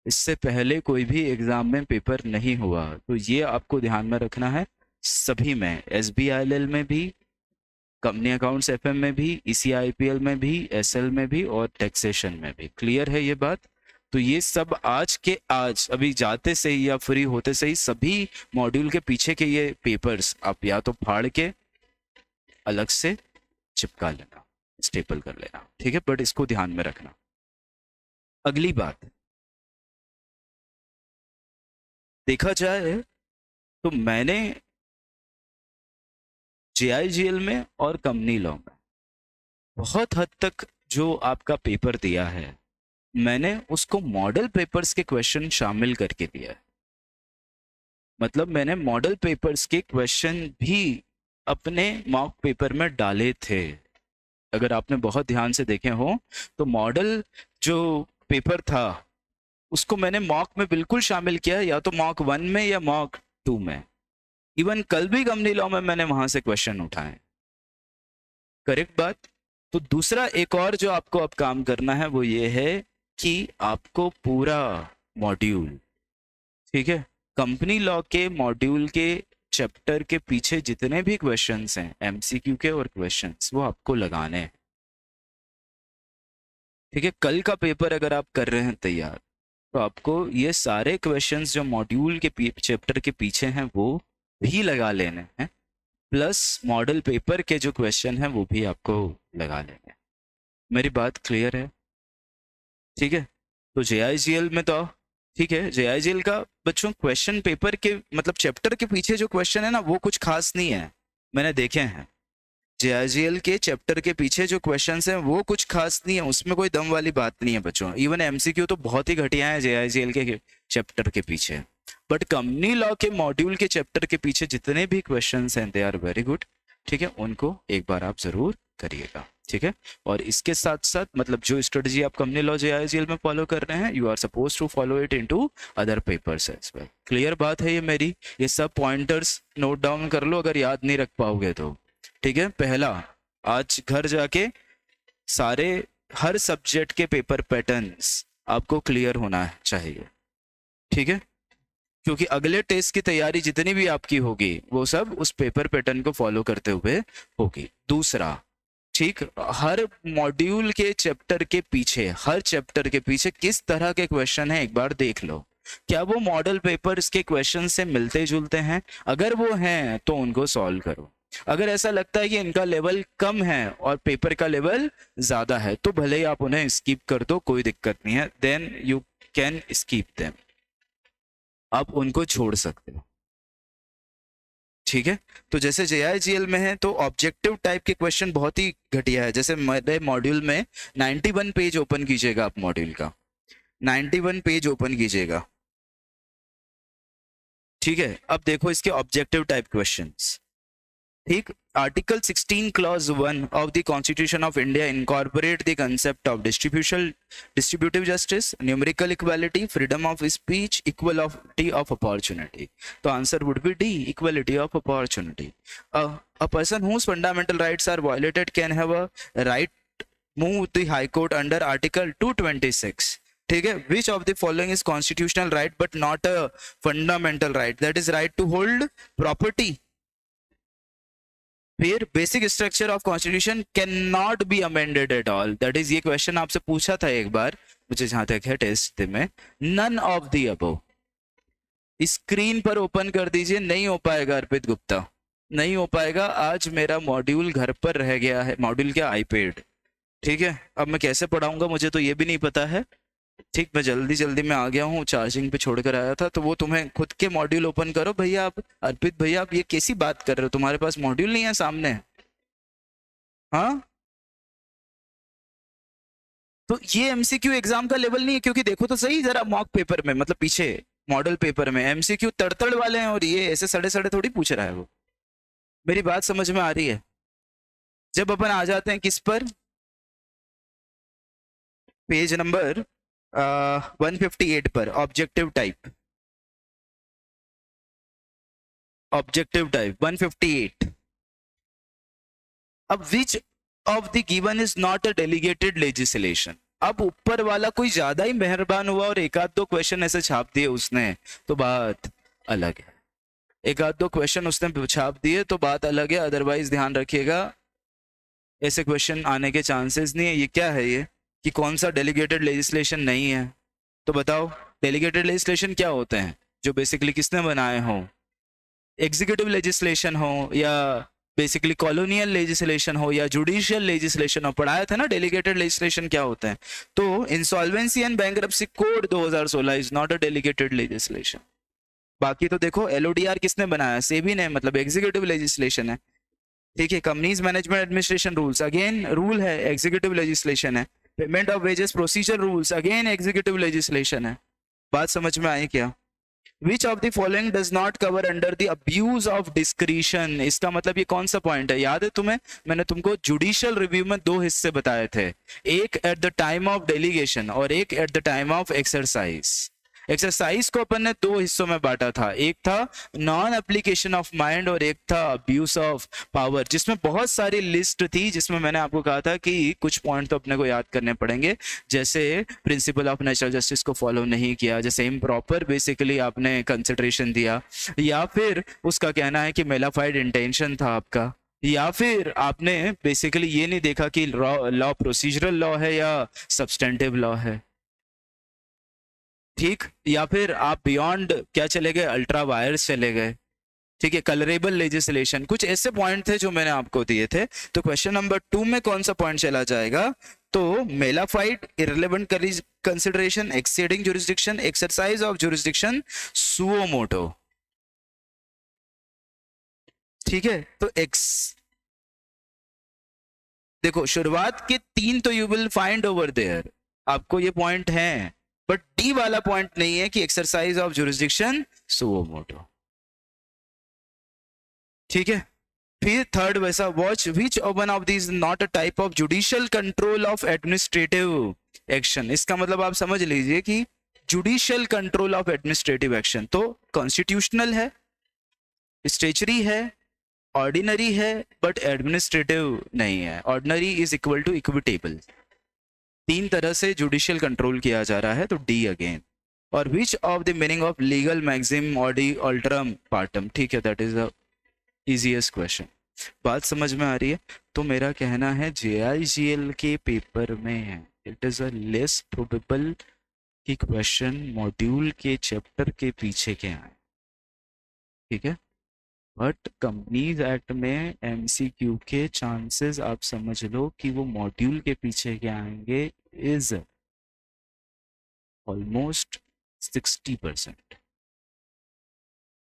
इससे पहले कोई भी एग्जाम में पेपर नहीं हुआ। तो ये आपको ध्यान में रखना है सभी में, SBILL में भी, कंपनी अकाउंट्स FM में भी, ECIPL में भी, SL में भी और टैक्सेशन में भी। क्लियर है ये बात? तो ये सब आज के आज अभी जाते से ही या फ्री होते से ही सभी मॉड्यूल के पीछे के ये पेपर्स आप या तो फाड़ के अलग से चिपका लेना, स्टेपल कर लेना, ठीक है। बट इसको ध्यान में रखना। अगली बात, देखा जाए तो मैंने JIGL में और कंपनी लॉ में बहुत हद तक जो आपका पेपर दिया है मैंने उसको मॉडल पेपर्स के क्वेश्चन शामिल करके दिया है। मतलब मैंने मॉडल पेपर्स के क्वेश्चन भी अपने मॉक पेपर में डाले थे। अगर आपने बहुत ध्यान से देखे हो तो मॉडल जो पेपर था उसको मैंने मॉक में बिल्कुल शामिल किया है, या तो मॉक 1 में या मॉक 2 में। इवन कल भी कंपनी लॉ में मैंने वहां से क्वेश्चन उठाए। करेक्ट बात? तो दूसरा एक और जो आपको अब काम करना है वो ये है कि आपको पूरा मॉड्यूल, ठीक है, कंपनी लॉ के मॉड्यूल के चैप्टर के पीछे जितने भी क्वेश्चंस हैं MCQ के और क्वेश्चंस वो आपको लगाने हैं, ठीक है। कल का पेपर अगर आप कर रहे हैं तैयार तो आपको ये सारे क्वेश्चंस जो मॉड्यूल के चैप्टर के पीछे हैं वो भी लगा लेने हैं, प्लस मॉडल पेपर के जो क्वेश्चन हैं वो भी आपको लगा लेने हैं। मेरी बात क्लियर है? ठीक है। तो JIGL में तो ठीक है, JIGL का बच्चों क्वेश्चन पेपर के मतलब चैप्टर के पीछे जो क्वेश्चन है ना वो कुछ खास नहीं है, मैंने देखे हैं। JIGL के चैप्टर के पीछे जो क्वेश्चंस हैं वो कुछ खास नहीं है, उसमें कोई दम वाली बात नहीं है बच्चों। इवन MCQ तो बहुत ही घटिया है JIGL के चैप्टर के पीछे, बट कंपनी लॉ के मॉड्यूल के चैप्टर के पीछे जितने भी क्वेश्चंस हैं दे आर वेरी गुड, ठीक है। उनको एक बार आप जरूर करिएगा, ठीक है। और इसके साथ साथ मतलब जो स्ट्रेटजी आप कंपनी लॉ JIGL में फॉलो कर रहे हैं you are suppose to follow it into other papers as well. Clear बात है ये मेरी? ये सब पॉइंटर्स नोट डाउन कर लो अगर याद नहीं रख पाओगे तो, ठीक है। पहला, आज घर जाके सारे हर सब्जेक्ट के पेपर पैटर्न्स आपको क्लियर होना चाहिए, ठीक है, क्योंकि अगले टेस्ट की तैयारी जितनी भी आपकी होगी वो सब उस पेपर पैटर्न को फॉलो करते हुए होगी। दूसरा, ठीक, हर मॉड्यूल के चैप्टर के पीछे, हर चैप्टर के पीछे किस तरह के क्वेश्चन है एक बार देख लो, क्या वो मॉडल पेपर्स के क्वेश्चन से मिलते जुलते हैं? अगर वो हैं तो उनको सॉल्व करो। अगर ऐसा लगता है कि इनका लेवल कम है और पेपर का लेवल ज्यादा है तो भले ही आप उन्हें स्किप कर दो, कोई दिक्कत नहीं है, then you can skip them, आप उनको छोड़ सकते हो। ठीक है, तो जैसे JIGL में है तो ऑब्जेक्टिव टाइप के क्वेश्चन बहुत ही घटिया है। जैसे मेरे मॉड्यूल में 91 पेज ओपन कीजिएगा, आप मॉड्यूल का 91 पेज ओपन कीजिएगा। ठीक है, अब देखो इसके ऑब्जेक्टिव टाइप क्वेश्चंस। ठीक, article 16 clause 1 of the constitution of India incorporate the concept of distributive justice, numerical equality, freedom of speech, equality of opportunity. तो answer would be D, equality of opportunity. A person whose fundamental rights are violated can have a right move the high court under article 226। ठीक है, which of the following is constitutional right but not a fundamental right? That is right to hold property। फिर basic structure of constitution can not be amended at all. That is, ये question आपसे पूछा था एक बार, मुझे जहां तक है टेस्ट में। None of the above. Screen पर ओपन कर दीजिए, नहीं हो पाएगा अर्पित गुप्ता, नहीं हो पाएगा। आज मेरा मॉड्यूल घर पर रह गया है, मॉड्यूल क्या, आईपैड। ठीक है, अब मैं कैसे पढ़ाऊंगा मुझे तो ये भी नहीं पता है। ठीक, मैं जल्दी जल्दी में आ गया हूँ, चार्जिंग पे छोड़कर आया था। तो वो तुम्हें खुद के मॉड्यूल ओपन करो भैया। आप अर्पित भैया, आप ये कैसी बात कर रहे हो, तुम्हारे पास मॉड्यूल नहीं है सामने? हाँ, तो ये MCQ एग्जाम का लेवल नहीं है, क्योंकि देखो तो सही जरा मॉक पेपर में, मतलब पीछे मॉडल पेपर में MCQ तड़तड़ वाले हैं और ये ऐसे सड़े सड़े थोड़ी पूछ रहा है वो। मेरी बात समझ में आ रही है? जब अपन आ जाते हैं किस पर, पेज नंबर 158 पर, ऑब्जेक्टिव टाइप। Objective type 158। अब विच of the given is not a delegated legislation. अब ऊपर वाला कोई ज्यादा ही मेहरबान हुआ और एक आध दो क्वेश्चन ऐसे छाप दिए उसने तो बात अलग है। एक आध दो क्वेश्चन उसने छाप दिए तो बात अलग है, अदरवाइज ध्यान रखिएगा ऐसे क्वेश्चन आने के चांसेस नहीं है। ये क्या है ये, कि कौन सा डेलीगेटेड लेजिस्लेशन नहीं है? तो बताओ, डेलीगेटेड लेजिस्लेशन क्या होते हैं? जो बेसिकली किसने बनाए हो, एग्जीक्यूटिव लेजिस्लेशन हो या बेसिकली कॉलोनियल लेजिस्लेशन हो या जुडिशियल लेजिस्लेशन हो। पढ़ाया था ना डेलीगेटेड लेजिस्लेशन क्या होता है। तो insolvency and bankruptcy code 2016 is not a delegated legislation. बाकी तो देखो LODR किसने बनाया, सेबी ने, मतलब एग्जीक्यूटिव लेजिस्लेशन है। ठीक है, companies management administration rules, again rule है, एग्जीक्यूटिव लेजिस्लेशन है। Payment of wages procedure rules, again executive legislation है। बात समझ में आई क्या? Which of the following does not cover under the abuse of discretion? इसका मतलब ये कौन सा पॉइंट है, याद है तुम्हें? मैंने तुमको जुडिशियल रिव्यू में दो हिस्से बताए थे, एक eight the time of delegation और एक eight the time of exercise. Exercise को अपन ने दो हिस्सों में बांटा था, एक था नॉन एप्लीकेशन ऑफ माइंड और एक था अब्यूज ऑफ पावर, जिसमें बहुत सारी लिस्ट थी, जिसमें मैंने आपको कहा था कि कुछ पॉइंट तो अपने को याद करने पड़ेंगे, जैसे प्रिंसिपल ऑफ नेचुरल जस्टिस को फॉलो नहीं किया, जैसे इम्प्रॉपर बेसिकली आपने कंसिडरेशन दिया, या फिर उसका कहना है कि मेलाफाइड इंटेंशन था आपका, या फिर आपने बेसिकली ये नहीं देखा कि लॉ प्रोसीजरल लॉ है या सब्सटेंटिव लॉ है। ठीक, या फिर आप बियॉन्ड क्या चले गए, अल्ट्रा वायर्स चले गए। ठीक है, कलरेबल लेजिस्लेशन, कुछ ऐसे पॉइंट थे जो मैंने आपको दिए थे। तो क्वेश्चन नंबर 2 में कौन सा पॉइंट चला जाएगा? तो malafide, irrelevant consideration, exceeding jurisdiction, exercise of jurisdiction, suo motu. ठीक है, तो देखो शुरुआत के 3 तो you will find over there, आपको ये पॉइंट है, बट डी वाला पॉइंट नहीं है कि exercise of jurisdiction suo motu. ठीक है, फिर थर्ड वैसा, watch which one of this not a type of judicial control of administrative action. इसका मतलब आप समझ लीजिए कि judicial control of administrative action तो कॉन्स्टिट्यूशनल है, स्टेचरी है, ऑर्डिनरी है, बट एडमिनिस्ट्रेटिव नहीं है। Ordinary is equal to equitable. 3 तरह से जुडिशियल कंट्रोल किया जा रहा है, तो डी अगेन। और which of the meaning of legal maxim audi alteram partem. ठीक है, that is the easiest question. बात समझ में आ रही है? तो मेरा कहना है JIGL के पेपर में it is a less probable कि क्वेश्चन मॉड्यूल के चैप्टर के पीछे के आए, ठीक है। बट कंपनीज एक्ट में एमसीक्यू के चांसेस आप समझ लो कि वो मॉड्यूल के पीछे के आएंगे इज ऑलमोस्ट 60%।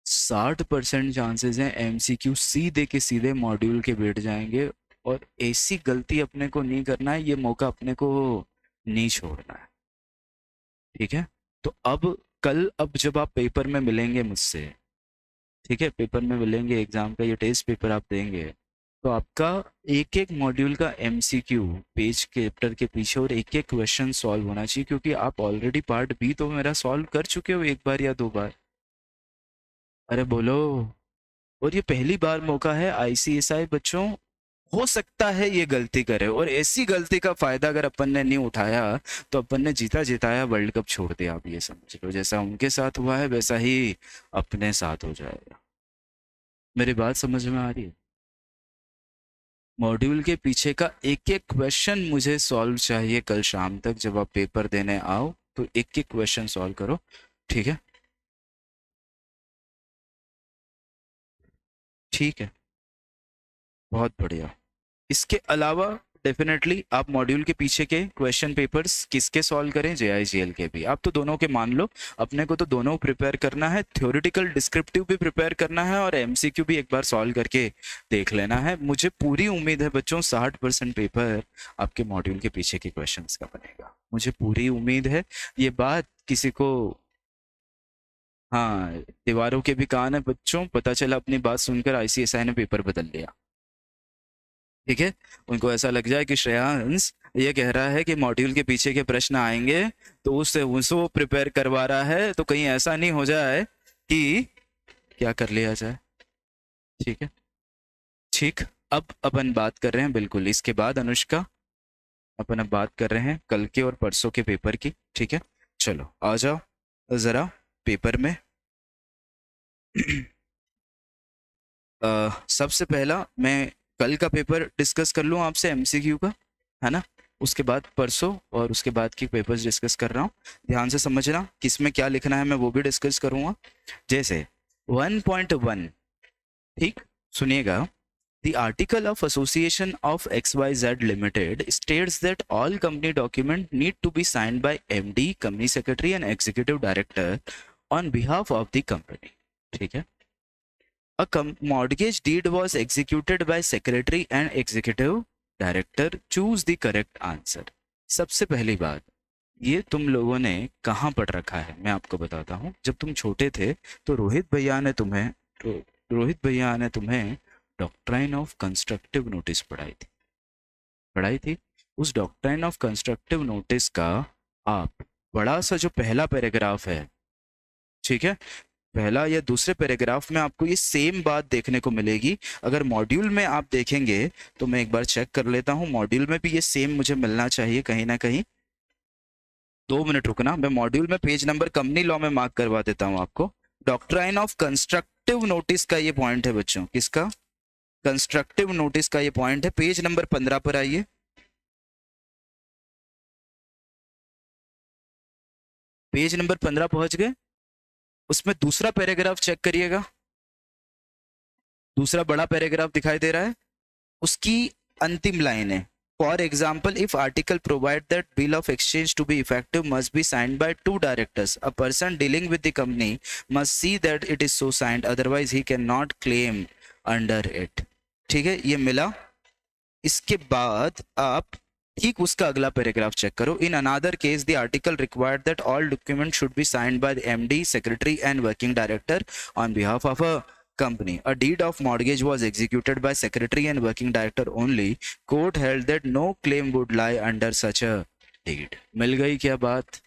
60% चांसेस हैं एमसीक्यू सीधे के सीधे मॉड्यूल के बैठ जाएंगे। और ऐसी गलती अपने को नहीं करना है, ये मौका अपने को नहीं छोड़ना है, ठीक है। तो अब जब आप पेपर में मिलेंगे मुझसे, ठीक है, पेपर में मिलेंगे, एग्जाम का ये टेस्ट पेपर आप देंगे, तो आपका एक एक मॉड्यूल का एमसीक्यू पेज के चैप्टर के पीछे और एक एक क्वेश्चन सॉल्व होना चाहिए, क्योंकि आप ऑलरेडी पार्ट बी तो मेरा सॉल्व कर चुके हो एक बार या दो बार। अरे बोलो। और ये पहली बार मौका है आईसीएसआई बच्चों, हो सकता है ये गलती करे, और ऐसी गलती का फायदा अगर अपन ने नहीं उठाया तो अपन ने जीता जिताया वर्ल्ड कप छोड़ दिया। आप ये समझ लो, जैसा उनके साथ हुआ है वैसा ही अपने साथ हो जाएगा। मेरी बात समझ में आ रही है? मॉड्यूल के पीछे का एक एक क्वेश्चन मुझे सॉल्व चाहिए कल शाम तक, जब आप पेपर देने आओ तो एक एक क्वेश्चन सॉल्व करो, ठीक है। ठीक है, बहुत बढ़िया। इसके अलावा डेफिनेटली आप मॉड्यूल के पीछे के क्वेश्चन पेपर्स किसके सॉल्व करें, जेआईजीएल के भी। आप तो दोनों के मान लो, अपने को तो दोनों प्रिपेयर करना है, थ्योरेटिकल डिस्क्रिप्टिव भी प्रिपेयर करना है और एमसीक्यू भी एक बार सॉल्व करके देख लेना है। मुझे पूरी उम्मीद है बच्चों 60% पेपर आपके मॉड्यूल के पीछे के क्वेश्चन का बनेगा, मुझे पूरी उम्मीद है। ये बात किसी को, हाँ, दीवारों के भी कान है बच्चों, पता चला अपनी बात सुनकर आईसीएसआई ने पेपर बदल लिया, ठीक है। उनको ऐसा लग जाए कि श्रेयांश ये कह रहा है कि मॉड्यूल के पीछे के प्रश्न आएंगे तो उससे उसको प्रिपेयर करवा रहा है, तो कहीं ऐसा नहीं हो जाए कि क्या कर लिया जाए, ठीक है। ठीक, अब अपन बात कर रहे हैं बिल्कुल इसके बाद अनुष्का, अपन अब बात कर रहे हैं कल के और परसों के पेपर की, ठीक है। चलो आ जाओ जरा पेपर में। सबसे पहला मैं कल का पेपर डिस्कस कर लूँ आपसे एमसीक्यू का, है ना। उसके बाद परसों और उसके बाद की पेपर्स डिस्कस कर रहा हूँ। ध्यान से समझना किसमें क्या लिखना है, मैं वो भी डिस्कस करूँगा। जैसे 1.1, ठीक, सुनिएगा। The article of association of XYZ Limited states that all company documents need to be signed by MD, company secretary and executive director on behalf of the company, ठीक है। A mortgage deed was executed by secretary and executive director. Choose the correct answer. सबसे पहली बात, ये तुम लोगों ने कहाँ पढ़ रखा है मैं आपको बताता हूँ। जब तुम छोटे थे तो रोहित भैया ने तुम्हें डॉक्ट्राइन ऑफ कंस्ट्रक्टिव नोटिस पढ़ाई थी। उस डॉक्ट्राइन ऑफ कंस्ट्रक्टिव नोटिस का आप बड़ा सा जो पहला पैराग्राफ है, ठीक है, पहला या दूसरे पैराग्राफ में आपको ये सेम बात देखने को मिलेगी। अगर मॉड्यूल में आप देखेंगे तो मैं एक बार चेक कर लेता हूँ, मॉड्यूल में भी ये सेम मुझे मिलना चाहिए कहीं ना कहीं। 2 मिनट रुकना, मैं मॉड्यूल में पेज नंबर कंपनी लॉ में मार्क करवा देता हूँ आपको। डॉक्ट्राइन ऑफ कंस्ट्रक्टिव नोटिस का ये पॉइंट है बच्चों, किसका, कंस्ट्रक्टिव नोटिस का ये पॉइंट है। पेज नंबर 15 पर आइए। पेज नंबर 15 पहुंच गए, उसमें दूसरा पैराग्राफ चेक करिएगा, दूसरा बड़ा पैराग्राफ दिखाई दे रहा है, उसकी अंतिम लाइन है, for example if article provide that bill of exchange to be effective must be signed by 2 directors, a person dealing with the company must see that it is so signed, otherwise he can not claim under it, ठीक है, ये मिला। इसके बाद आप ठीक उसका अगला पैराग्राफ चेक करो। In another case the article required that all document should be signed by the MD, secretary and working director on behalf of a company. A deed of mortgage was executed by secretary and working director only. Court held that no claim would lie under such a deed. मिल गई क्या बात?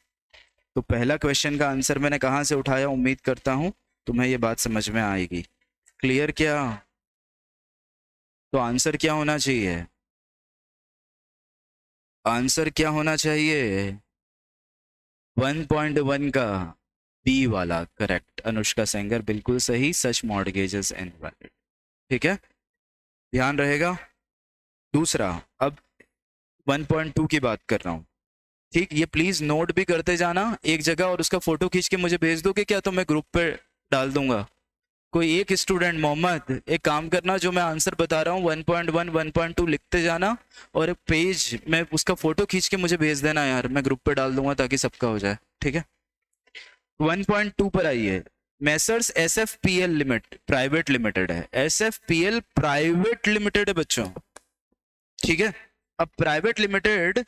तो पहला question का answer मैंने कहाँ से उठाया, उम्मीद करता हूँ तुम्हें ये बात समझ में आएगी। क्लियर क्या? तो आंसर क्या होना चाहिए, आंसर क्या होना चाहिए, 1.1 का बी वाला, करेक्ट। अनुष्का सेंगर बिल्कुल सही, सच मॉर्गेजेस इनवैलिड, ठीक है, ध्यान रहेगा। दूसरा, अब 1.2 की बात कर रहा हूँ, ठीक, ये प्लीज नोट भी करते जाना एक जगह, और उसका फोटो खींच के मुझे भेज दोगे क्या, तो मैं ग्रुप पे डाल दूंगा। कोई एक स्टूडेंट मोहम्मद एक काम करना, जो मैं आंसर बता रहा हूँ 1.1 1.2 लिखते जाना, और एक पेज में उसका फोटो खींच के मुझे भेज देना यार, मैं ग्रुप पे डाल दूंगा ताकि सबका हो जाए, ठीक है। 1.2 पर आइए। Messrs SFPL limit private limited है, SFPL प्राइवेट लिमिटेड है बच्चों, ठीक है। अब private limited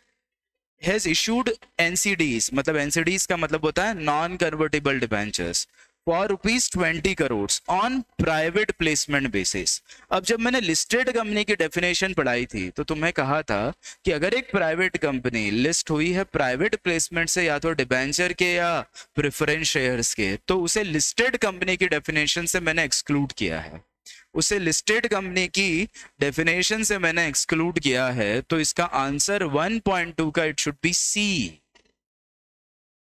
has issued NCDs, मतलब NCDs का मतलब होता है non convertible debentures, for ₹20 crore on private placement basis. अब जब मैंने लिस्टेड कंपनी की डेफिनेशन पढ़ाई थी तो तुम्हें कहा था कि अगर एक प्राइवेट कंपनी लिस्ट हुई है प्राइवेट प्लेसमेंट से, या तो डिबेंचर के या प्रेफरेंस शेयर्स के, तो उसे लिस्टेड कंपनी की डेफिनेशन से मैंने एक्सक्लूड किया है, उसे लिस्टेड कंपनी की डेफिनेशन से मैंने एक्सक्लूड किया है। तो इसका आंसर 1.2 का it should be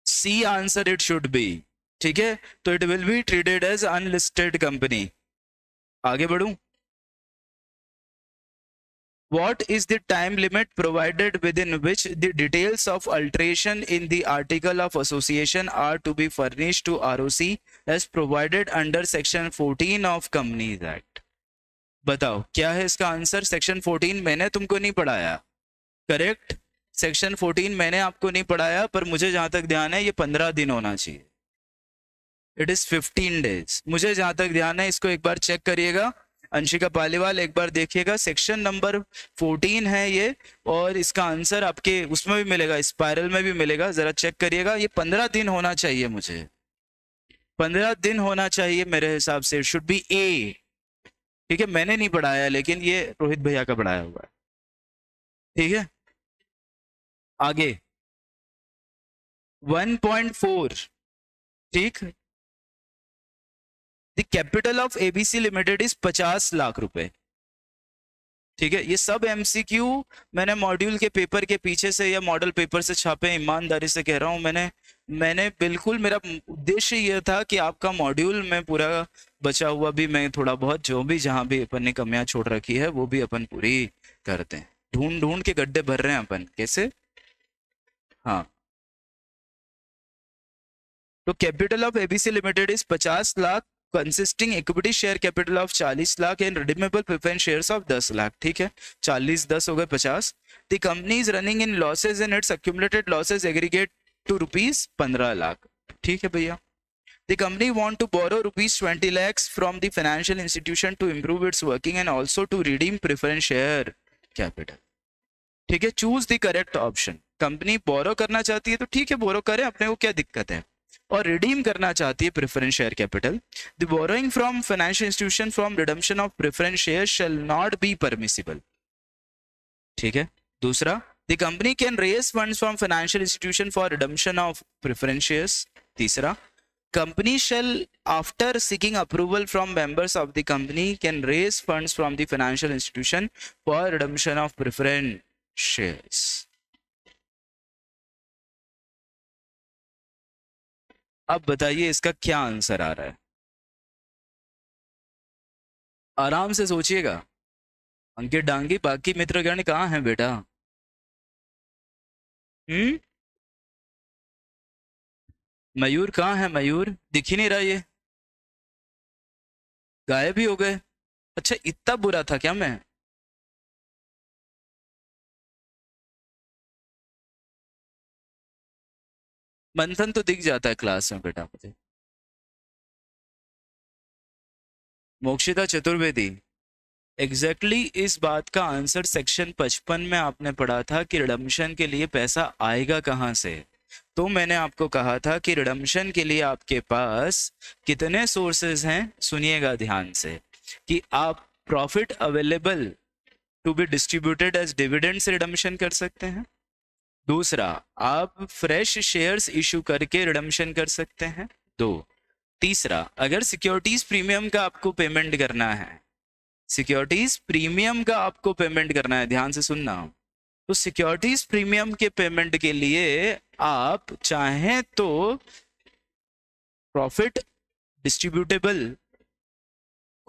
C answer it should be, ठीक है। तो it will be treated as unlisted company. आगे बढ़ूं। What is the time limit provided within which the details of alteration in the article of association are to be furnished to ROC as provided under section 14 of Companies Act? बताओ क्या है इसका answer. Section 14 मैंने तुमको नहीं पढ़ाया, correct. Section 14 मैंने आपको नहीं पढ़ाया, पर मुझे जहां तक ध्यान है ये 15 दिन होना चाहिए। इट इज 15 डेज, मुझे जहां तक ध्यान है। इसको एक बार चेक करिएगा, अंशिका पालीवाल एक बार देखिएगा, सेक्शन नंबर 14 है ये, और इसका आंसर आपके उसमें भी मिलेगा, स्पाइरल में भी मिलेगा, जरा चेक करिएगा। ये 15 दिन होना चाहिए, मुझे 15 दिन होना चाहिए मेरे हिसाब से, शुड बी ए, ठीक है। मैंने नहीं पढ़ाया, लेकिन ये रोहित भैया का पढ़ाया हुआ है, ठीक है। आगे 1.4, ठीक। The capital of ABC limited is 50 lakh रुपए, ठीक है। ये सब एमसीक्यू मैंने मॉड्यूल के पेपर के पीछे से या मॉडल पेपर से छापे, ईमानदारी से कह रहा हूं। मैंने बिल्कुल, मेरा उद्देश्य ये था कि आपका मॉड्यूल में पूरा बचा हुआ भी मैं थोड़ा बहुत, जो भी जहां भी अपन ने कमियां छोड़ रखी है वो भी अपन पूरी करते हैं। ढूंढ ढूंढ के गड्ढे भर रहे हैं अपन, कैसे। हाँ, तो capital of ABC limited is 50 lakh, consisting equity share capital of 40 lakh and redeemable preference shares of 10 lakh, ठीक है। 40 10 हो गए 50। The company is running in losses and its accumulated losses aggregate to ₹15 lakh, ठीक है भैया। The company want to borrow ₹20 lakhs from the financial institution to improve its working and also to redeem preference share capital, ठीक है। Choose the correct option. Company borrow करना चाहती है तो ठीक है, बोरो करें, अपने को क्या दिक्कत है। और रिडीम करना चाहती है preference share capital. The borrowing from financial institution from redemption of preference share shall not be permissible, ठीक है। दूसरा, the company can raise funds from financial institution for redemption of preference shares. तीसरा, company shall after seeking approval from members of the company can raise funds from the financial institution for redemption of preference shares। अब बताइए इसका क्या answer आ रहा है, आराम से सोचिएगा। अंकित डांगी, बाकी मित्रगण कहाँ हैं बेटा। मयूर कहाँ है, मयूर दिख ही नहीं रहा, ये गायब ही हो गए। अच्छा, इतना बुरा था क्या मैं। मंथन तो दिख जाता है क्लास में बेटा मुझे। मोक्षिता चतुर्वेदी, एग्जैक्टली इस बात का आंसर सेक्शन 55 में आपने पढ़ा था कि रिडम्पशन के लिए पैसा आएगा कहाँ से। तो मैंने आपको कहा था कि रिडम्पशन के लिए आपके पास कितने सोर्सेज हैं, सुनिएगा ध्यान से, कि आप profit available to be distributed as dividend से रिडम्पशन कर सकते हैं। दूसरा, आप फ्रेश शेयर्स इशू करके रिडम्पशन कर सकते हैं। दो, तीसरा, अगर सिक्योरिटीज प्रीमियम का आपको पेमेंट करना है, सिक्योरिटीज प्रीमियम का आपको पेमेंट करना है, ध्यान से सुनना, तो सिक्योरिटीज प्रीमियम के पेमेंट के लिए आप चाहें तो प्रॉफिट डिस्ट्रीब्यूटेबल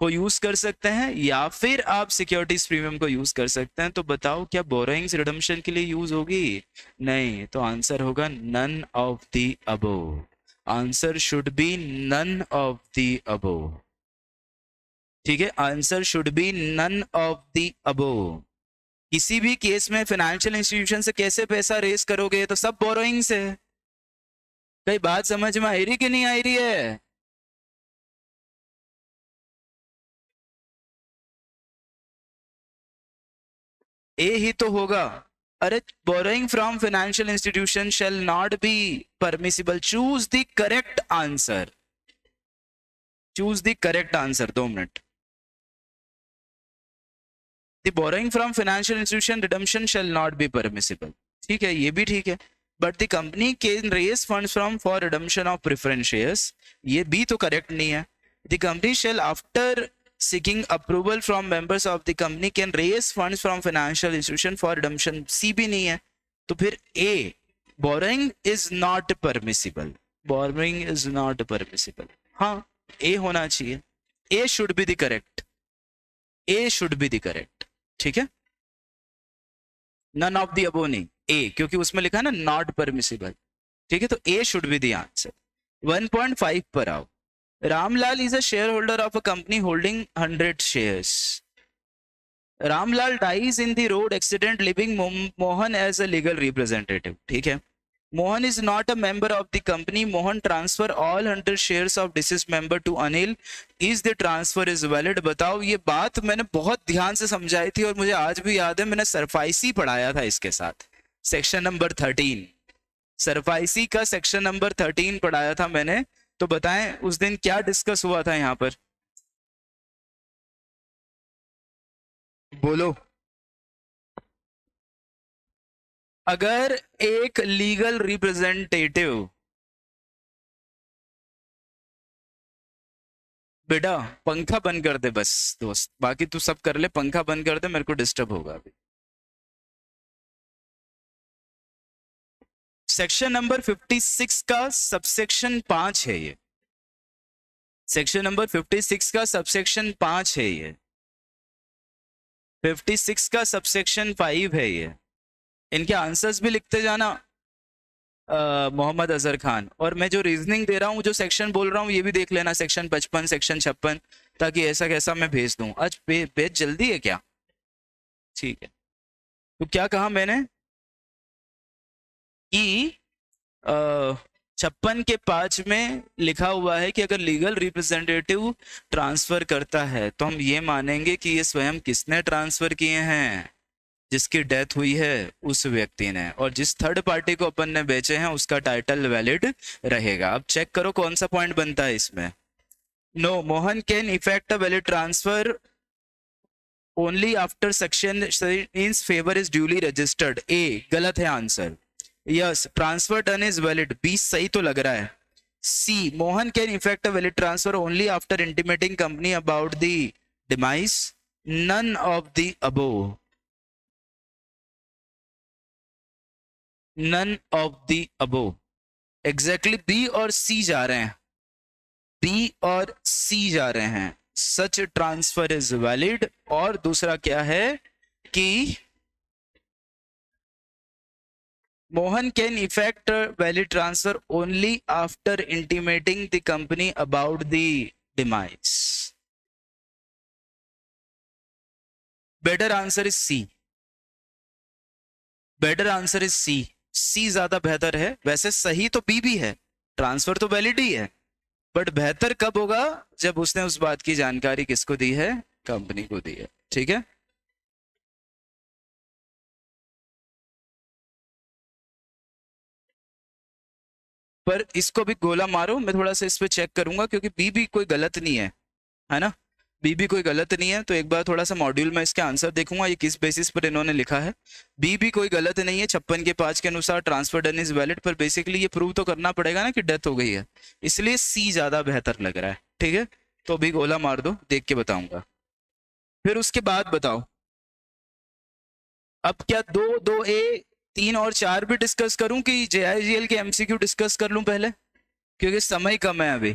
को यूज कर सकते हैं या फिर आप सिक्योरिटीज प्रीमियम को यूज कर सकते हैं। तो बताओ क्या बोरोइंग्स रिडम्पशन के लिए यूज होगी? नहीं, तो आंसर होगा none of the above. Answer should be none of the above. ठीक है, answer should be none of the above. किसी भी केस में फाइनेंशियल इंस्टीट्यूशन से कैसे पैसा रेस करोगे? तो सब बोरोइंग से। कई बात समझ में आ रही कि नहीं आ रही है? ए ही तो होगा। अरे, borrowing from financial institution shall not be permissible. Choose the correct answer, choose the correct answer. 2 minute. The borrowing from financial institution redemption shall not be permissible. ठीक है, ये भी ठीक है। But the company can raise funds from for redemption of preference shares, ये भी तो correct नहीं है। The company shall after seeking approval from members of the company can raise funds from financial institution for redemption, सी भी नहीं है। तो फिर ए, borrowing is not permissible, borrowing is not permissible। हाँ, ए होना चाहिए। A should be the correct, A should be the correct. ठीक है, नन ऑफ द अबो नहीं, ए, क्योंकि उसमें लिखा है ना नॉट परमिसिबल। ठीक है, तो ए शुड बी द आंसर। 1.5 पर आओ। Ramlal is a shareholder of a company holding 100 shares. Ramlal dies in the road accident, leaving Mohan as a legal representative. ठीक है, Mohan is not a member of the company. Mohan transfer all 100 shares of deceased member to Anil. Is the transfer is valid? बताओ, ये बात मैंने बहुत ध्यान से समझाई थी और मुझे आज भी याद है, मैंने सरफाइसी पढ़ाया था इसके साथ। सेक्शन नंबर 13, सरफाइसी का सेक्शन नंबर 13 पढ़ाया था मैंने। तो बताएं उस दिन क्या डिस्कस हुआ था यहां पर? बोलो। अगर एक लीगल रिप्रेजेंटेटिव, बेटा पंखा बंद कर दे बस दोस्त, बाकी तू सब कर ले, पंखा बंद कर दे, मेरे को डिस्टर्ब होगा अभी। सेक्शन नंबर 56 का सबसेक्शन 5 है ये। सेक्शन नंबर 56 का सबसेक्शन 5 है ये। 56 का सबसेक्शन 5 है ये। इनके आंसर्स भी लिखते जाना मोहम्मद अजहर खान। और मैं जो रीजनिंग दे रहा हूँ, जो सेक्शन बोल रहा हूँ, ये भी देख लेना, सेक्शन 55, सेक्शन 56, ताकि ऐसा कैसा मैं भेज दूं। आज भेज जल्दी है क्या? ठीक है, तो क्या कहा मैंने कि 56 के 5 में लिखा हुआ है कि अगर लीगल रिप्रेजेंटेटिव ट्रांसफर करता है तो हम ये मानेंगे कि ये स्वयं किसने ट्रांसफर किए हैं? जिसकी डेथ हुई है उस व्यक्ति ने। और जिस थर्ड पार्टी को अपन ने बेचे हैं उसका टाइटल वैलिड रहेगा। अब चेक करो कौन सा पॉइंट बनता है इसमें। No, Mohan can effect a valid transfer only after section means favour is duly registered. A गलत है answer. Yes, transfer done is valid, B सही तो लग रहा है। C, Mohan can effect a valid transfer only after intimating company about the demise, none of the above, none of the above. Exactly B और C जा रहे हैं, B और सी जा रहे हैं। Such transfer is valid. और दूसरा क्या है कि Mohan can effect valid transfer only after intimating the company about the demise. Better answer is C, better answer is C. C ज्यादा बेहतर है। वैसे सही तो बी भी है, ट्रांसफर तो वैलिड ही है, बट बेहतर कब होगा? जब उसने उस बात की जानकारी किसको दी है? कंपनी को दी है। ठीक है, पर इसको भी गोला मारो, मैं थोड़ा सा इस पे चेक करूंगा, क्योंकि बी भी कोई गलत नहीं है ना? बी भी कोई गलत नहीं है। तो एक बार थोड़ा सा मॉड्यूल में इसके आंसर देखूंगा, ये किस बेसिस पर इन्होंने लिखा है। बी भी कोई गलत नहीं है। 56 के 5 के अनुसार ट्रांसफर डन इज वैलिड, पर बेसिकली ये प्रूव तो करना पड़ेगा ना कि डेथ हो गई है, इसलिए सी ज्यादा बेहतर लग रहा है। ठीक है, तो अभी गोला मार दो, देख के बताऊंगा। फिर उसके बाद बताओ, अब क्या 2, 2A, 3 और 4 भी डिस्कस करूं कि JIGL के MCQ डिस्कस कर लूं पहले, क्योंकि समय कम है अभी।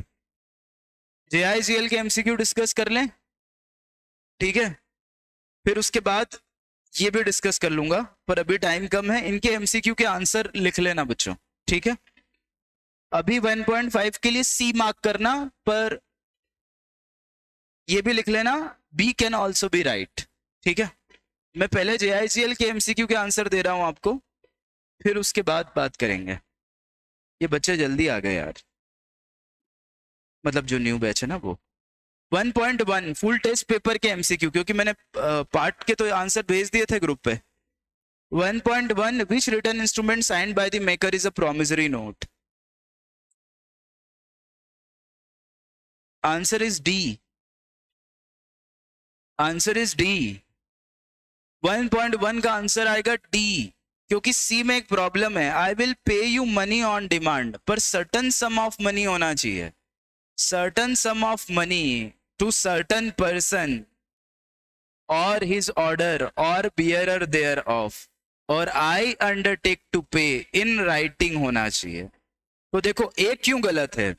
JIGL के MCQ डिस्कस कर लें। ठीक है, फिर उसके बाद ये भी डिस्कस कर लूंगा, पर अभी टाइम कम है। इनके एमसीक्यू के आंसर लिख लेना बच्चों, ठीक है। अभी 1.5 के लिए सी मार्क करना, पर ये भी लिख लेना B can also be right, ठीक है। मैं पहले JIGL के एमसीक्यू के आंसर दे रहा हूं आपको, फिर उसके बाद बात करेंगे। ये बच्चे जल्दी आ गए यार, मतलब जो न्यू बैच है ना वो। 1.1 फुल टेस्ट पेपर के एमसीक्यू, क्योंकि मैंने पार्ट के तो आंसर भेज दिए थे ग्रुप पे। 1.1 which written instrument signed by the maker is a promissory note? Answer is D, answer is D. 1.1 का आंसर आएगा डी, क्योंकि सी में एक प्रॉब्लम है, I will pay you money on demand, पर सर्टन सम ऑफ मनी होना चाहिए, certain sum of money to certain person और हिज ऑर्डर और बियरर देयर ऑफ, और आई अंडरटेक टू पे इन राइटिंग होना चाहिए। तो देखो ए क्यों गलत है,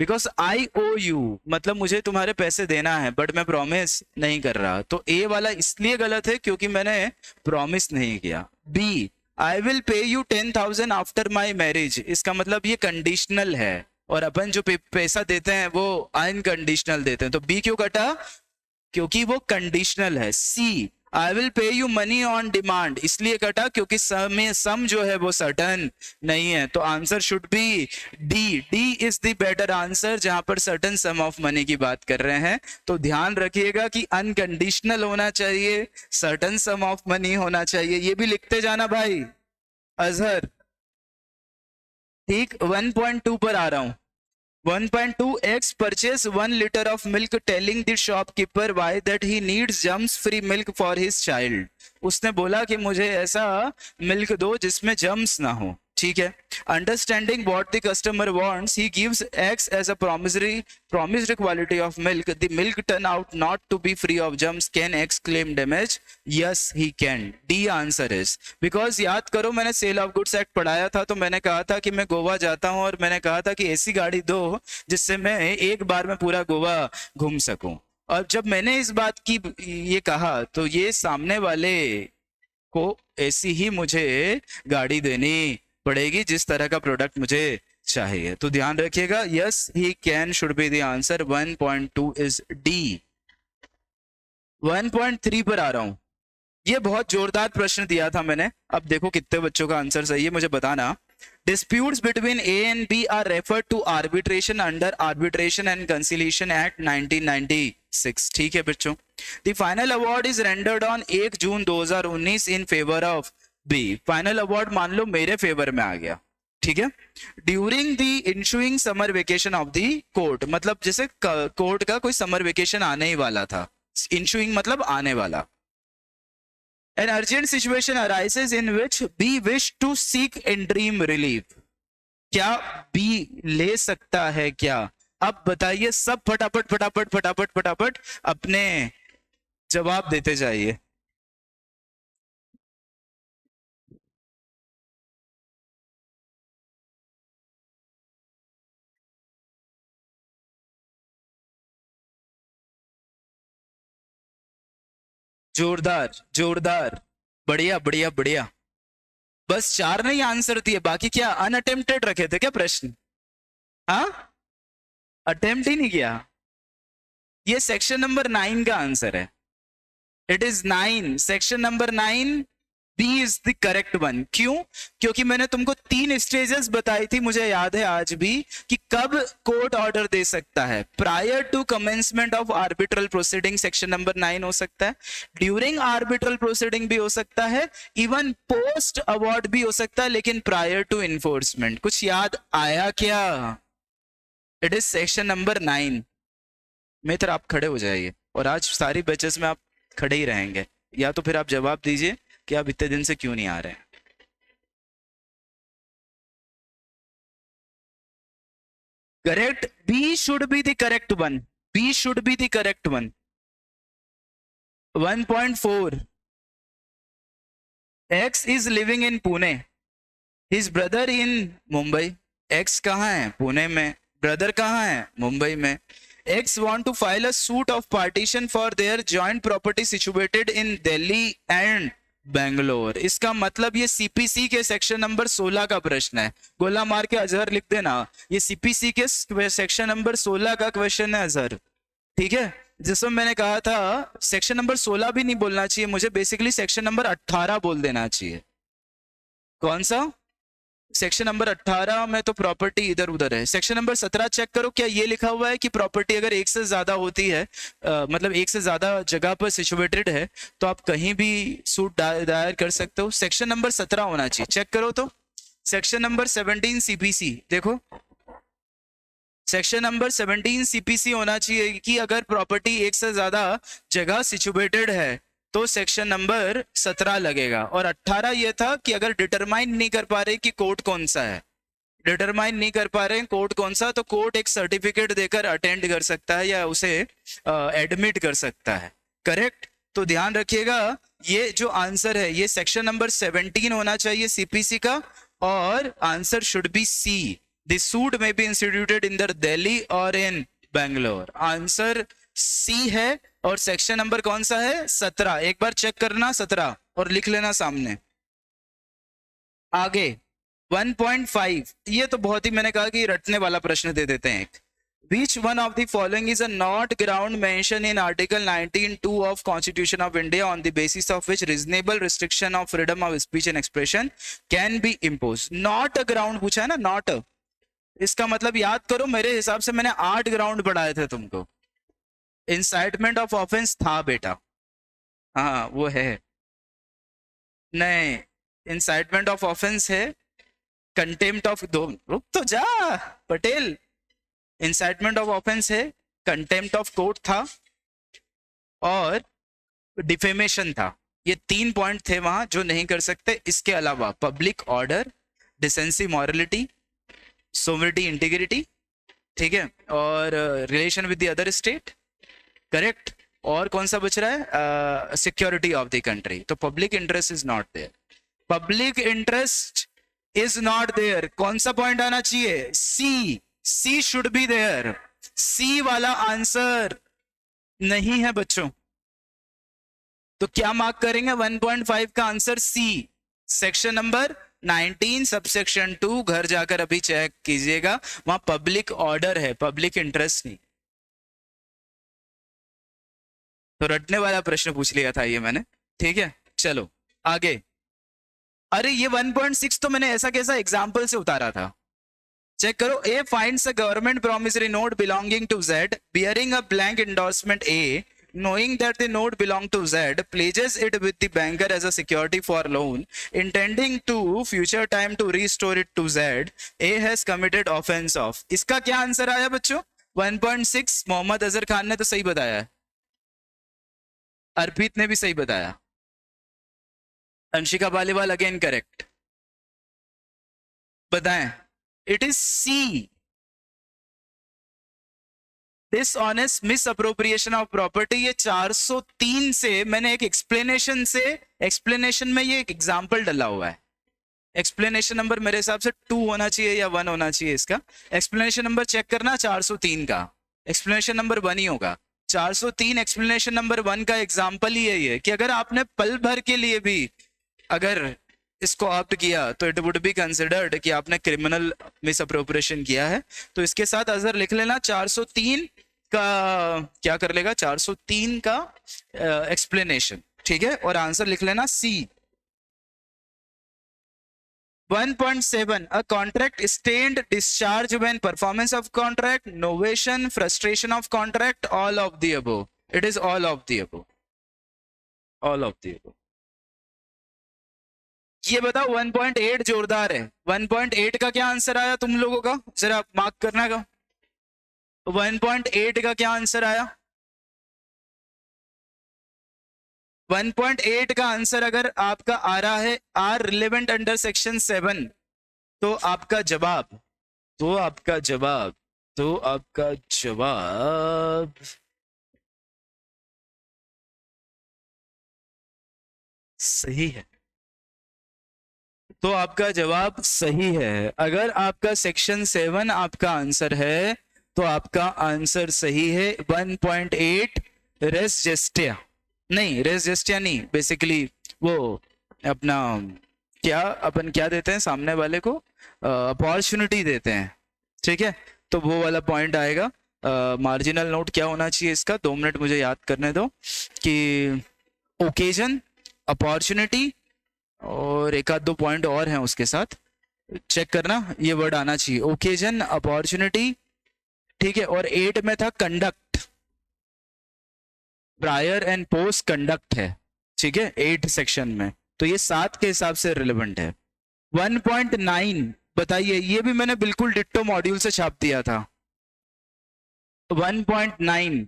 बिकॉज आई ओ यू, मतलब मुझे तुम्हारे पैसे देना है, बट मैं प्रॉमिस नहीं कर रहा, तो ए वाला इसलिए गलत है क्योंकि मैंने प्रॉमिस नहीं किया। B, I will pay you 10,000 after my marriage, इसका मतलब ये कंडीशनल है, और अपन जो पैसा देते हैं वो अनकंडीशनल देते हैं, तो बी क्यों कटा, क्योंकि वो कंडीशनल है। C, I will pay you money on demand, इसलिए कटा क्योंकि सम जो है वो सर्टन नहीं है, तो answer should B D. D is the better answer, जहां पर सर्टन सम ऑफ मनी की बात कर रहे हैं। तो ध्यान रखिएगा कि अनकंडीशनल होना चाहिए, सर्टन सम ऑफ मनी होना चाहिए, ये भी लिखते जाना भाई अजहर, ठीक। 1.2 पर आ रहा हूं। 1.2 X purchase 1 liter of milk telling the shopkeeper why that he needs germs free milk for his child. उसने बोला कि मुझे ऐसा मिल्क दो जिसमें जम्स ना हो, ठीक है। Understanding what the customer wants, he gives X as a promised quality of milk. The milk turn out not to be free of germs. Can X claim damage? Yes, he can. D answer is, because याद करो मैंने cell of goods act पढ़ाया था, तो मैंने कहा था कि मैं गोवा जाता हूं और मैंने कहा था कि ऐसी गाड़ी दो जिससे मैं एक बार में पूरा गोवा घूम सकूं। और जब मैंने इस बात की ये कहा, तो ये सामने वाले को ऐसी ही मुझे गाड़ी देनी पड़ेगी जिस तरह का प्रोडक्ट मुझे चाहिए। तो ध्यान रखिएगा, yes he can should be the answer. 1.2 is D. 1.3 पर आ रहा हूं। ये बहुत जोरदार प्रश्न दिया था मैंने, अब देखो कितने बच्चों का आंसर सही है मुझे बताना। Disputes between A and B are referred to arbitration under Arbitration and Conciliation Act 1996, ठीक है बच्चों। The final award is rendered on 1 June 2019 in favor of B. Final award मान लो मेरे फेवर में आ गया, ठीक है। During the ensuing summer vacation of the court, मतलब जैसे कोर्ट का कोई समर वेकेशन आने ही वाला था, इंशुइंग मतलब आने वाला। An urgent situation arises in which B wish to seek interim relief. क्या B ले सकता है क्या? अब बताइए सब, फटाफट फटाफट फटाफट फटाफट अपने जवाब देते जाइए। जोरदार जोरदार, बढ़िया बढ़िया बढ़िया। बस 4 नहीं आंसर दिए, बाकी क्या अनअटेम्प्टेड रखे थे क्या प्रश्न? हाँ, अटेम्प्ट ही नहीं किया। ये सेक्शन नंबर 9 का आंसर है। It is 9, section number 9, B is the correct one. क्यों? क्योंकि मैंने तुमको 3 स्टेजेस बताई थी, मुझे याद है आज भी, कि कब कोर्ट ऑर्डर दे सकता है। Prior to commencement of arbitral proceeding section number 9 हो सकता है, ड्यूरिंग आर्बिट्रल प्रोसीडिंग भी हो सकता है, इवन पोस्ट अवार्ड भी हो सकता है, लेकिन प्रायर टू इन्फोर्समेंट। कुछ याद आया क्या? It is section number 9। मित्र आप खड़े हो जाइए, और आज सारी बैचेस में आप खड़े ही रहेंगे, या तो फिर आप जवाब दीजिए कि आप इतने दिन से क्यों नहीं आ रहे हैं। Correct, B should be the correct one, B should be the correct one. 1.4 X is living in Pune, his brother in Mumbai। X कहाँ है? पुणे में। ब्रदर कहाँ है? मुंबई में। X want to file a suit of partition for their joint property situated in Delhi and Bangalore. इसका मतलब ये CPC के सेक्शन नंबर 16 का प्रश्न है। गोला मार के अजहर लिख देना, ये सीपीसी के सेक्शन नंबर 16 का क्वेश्चन है अजहर, ठीक है। जिसमें मैंने कहा था सेक्शन नंबर 16 भी नहीं बोलना चाहिए मुझे, बेसिकली सेक्शन नंबर 18 बोल देना चाहिए। कौन सा सेक्शन नंबर 18 में तो प्रॉपर्टी इधर उधर है। सेक्शन नंबर 17 चेक करो, क्या ये लिखा हुआ है कि प्रॉपर्टी अगर एक से ज्यादा होती है, मतलब एक से ज्यादा जगह पर सिचुएटेड है, तो आप कहीं भी सूट दायर कर सकते हो। सेक्शन नंबर 17 होना चाहिए, चेक करो तो। सेक्शन नंबर 17 सीपीसी, देखो सेक्शन नंबर 17 सीपीसी होना चाहिए कि अगर प्रॉपर्टी एक से ज्यादा जगह सिचुएटेड है तो सेक्शन नंबर 17 लगेगा। और 18 ये था कि अगर डिटरमाइन नहीं कर पा रहे कि कोर्ट कौन सा है, डिटरमाइन नहीं कर पा रहे हैं कोर्ट कौन सा, तो कोर्ट एक सर्टिफिकेट देकर अटेंड कर सकता है या उसे एडमिट कर सकता है, करेक्ट। तो ध्यान रखिएगा ये जो आंसर है ये सेक्शन नंबर 17 होना चाहिए सीपीसी का, और answer should be C. The suit may be instituted in the Delhi और इन बैंगलोर। आंसर सी है। और सेक्शन नंबर कौन सा है? 17। एक बार चेक करना 17 और लिख लेना सामने। आगे 1.5, ये तो बहुत ही मैंने कहा कि रटने वाला प्रश्न दे देते हैं एक। Which one of the following is a not ground mentioned in Article 19(2) of Constitution of India on the basis of which reasonable restriction of freedom of speech and expression can be imposed? Not a ground पूछा है ना, not। इसका मतलब याद करो, मेरे हिसाब से मैंने 8 ग्राउंड पढ़ाए थे तुमको। इंसाइटमेंट ऑफ ऑफेंस था बेटा, हाँ वो है। नहीं, इंसाइटमेंट ऑफ ऑफेंस है, कंटेम्प्ट ऑफ, दो रुक तो जा पटेल। इंसाइटमेंट ऑफ ऑफेंस है, कंटेम्प्ट ऑफ कोर्ट था और डिफेमेशन था। ये 3 पॉइंट थे वहां जो नहीं कर सकते। इसके अलावा public order, decency morality, sovereignty integrity, ठीक है, और relation with the other state, correct. और कौन सा बच रहा है? Security of the country. तो public interest is not there, public interest is not there. कौन सा पॉइंट आना चाहिए? C, C should be there. C वाला आंसर नहीं है बच्चों, तो क्या मार्क करेंगे? 1.5 का answer C, section number 19 subsection 2। घर जाकर अभी चेक कीजिएगा, वहां पब्लिक ऑर्डर है, पब्लिक इंटरेस्ट नहीं। तो रटने वाला प्रश्न पूछ लिया था ये मैंने, ठीक है। चलो आगे। अरे ये 1.6 तो मैंने ऐसा कैसा एग्जाम्पल से उतारा था, चेक करो। A finds a government promissory note belonging to Z bearing a blank endorsement A, knowing that the note belonged to Z, pledges it with the banker as a security for loan, intending to future time to restore it to Z, A has committed offense of। इसका क्या answer आया बच्चों? 1.6। मोहम्मद अजहर खान ने तो सही बताया है, अर्पित ने भी सही बताया, अंशिका बालीवाल अगेन करेक्ट। बताएं, it is C, dishonest misappropriation of property. ये 403 से मैंने एक एक्सप्लेनेशन में ये एक एग्जाम्पल डाला हुआ है। एक्सप्लेनेशन नंबर मेरे हिसाब से 2 होना चाहिए या 1 होना चाहिए इसका। एक्सप्लेनेशन नंबर चेक करना, 403 का एक्सप्लेनेशन नंबर 1 ही होगा। 403 एक्सप्लेनेशन नंबर 1 का एग्जाम्पल ही यही है कि अगर आपने पल भर के लिए भी अगर इसको ऑप्ट किया तो इट वुड बी कंसिडर्ड कि आपने क्रिमिनल मिस अप्रोप्रिएशन किया है। तो इसके साथ अजहर लिख लेना 403 का क्या कर लेगा, 403 का एक्सप्लेनेशन, ठीक है, और आंसर लिख लेना सी। 1.7 a contract stayed discharge when performance of contract, novation, frustration of contract, all of the above। it is all of the above, all of the above। ये बताओ 1.8 जोरदार है, 1.8 का क्या आंसर आया तुम लोगों का? जरा मार्क करना का 1.8 का क्या आंसर आया? 1.8 का आंसर अगर आपका आ रहा है आर रिलेवेंट अंडर सेक्शन 7, तो आपका जवाब सही है। तो आपका जवाब सही है। अगर आपका सेक्शन 7 आपका आंसर है तो आपका आंसर सही है 1.8 रेस जेस्टिया, नहीं रेस जेस्टिया नहीं, बेसिकली वो अपना क्या अपन क्या देते हैं सामने वाले को, अपॉर्चुनिटी देते हैं, ठीक है, तो वो वाला पॉइंट आएगा। मार्जिनल नोट क्या होना चाहिए इसका, 2 मिनट मुझे याद करने दो, कि ओकेजन, अपॉर्चुनिटी और एक आध दो पॉइंट और हैं उसके साथ, चेक करना, ये वर्ड आना चाहिए, ओकेजन, अपॉर्चुनिटी, ठीक है, और 8 में था conduct, prior and post conduct है, ठीक है, 8 सेक्शन में, तो ये 7 के हिसाब से रिलेवेंट है। 1.9 बताइए, ये भी मैंने बिल्कुल डिट्टो मॉड्यूल से छाप दिया था। 1.9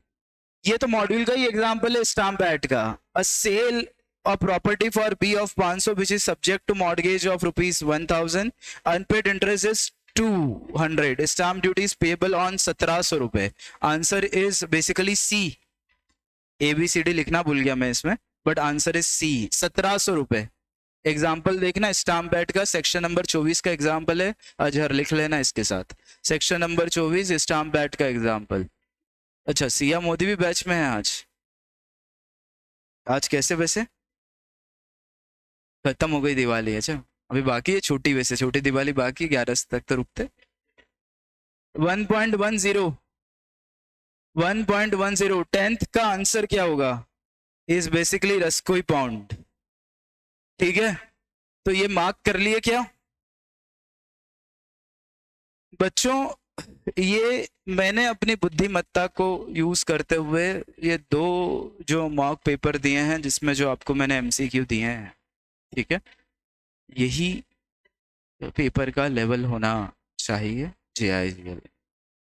ये तो मॉड्यूल का ही एग्जांपल है, स्टाम्प एक्ट का, अ cell a property for B of 500 which is subject to mortgage of rupees 1000, unpaid interest is 200, stamp duty is payable on 1700 रुपए। Answer is basically C, ABCD लिखना भूल गया मैं इसमें, बट आंसर इज C, 1700 रुपए। Example देखना, stamp act का section number 24 का एग्जाम्पल है, अजहर लिख लेना इसके साथ, सेक्शन नंबर 24 स्टाम्प एक्ट का एग्जाम्पल। अच्छा, सिया मोदी भी बैच में है आज कैसे वैसे खत्म हो गई दिवाली? अच्छा अभी बाकी है छोटी, वैसे छोटी दिवाली बाकी, 11 तक तो रुकते। 1.10 10th का आंसर क्या होगा, इज बेसिकली रस्कोई पाउंड, ठीक है, तो ये मार्क कर लिए क्या बच्चों? ये मैंने अपनी बुद्धिमत्ता को यूज करते हुए ये 2 जो मॉक पेपर दिए हैं, जिसमें जो आपको मैंने MCQ दिए हैं, ठीक है, यही पेपर का लेवल होना चाहिए JIGL।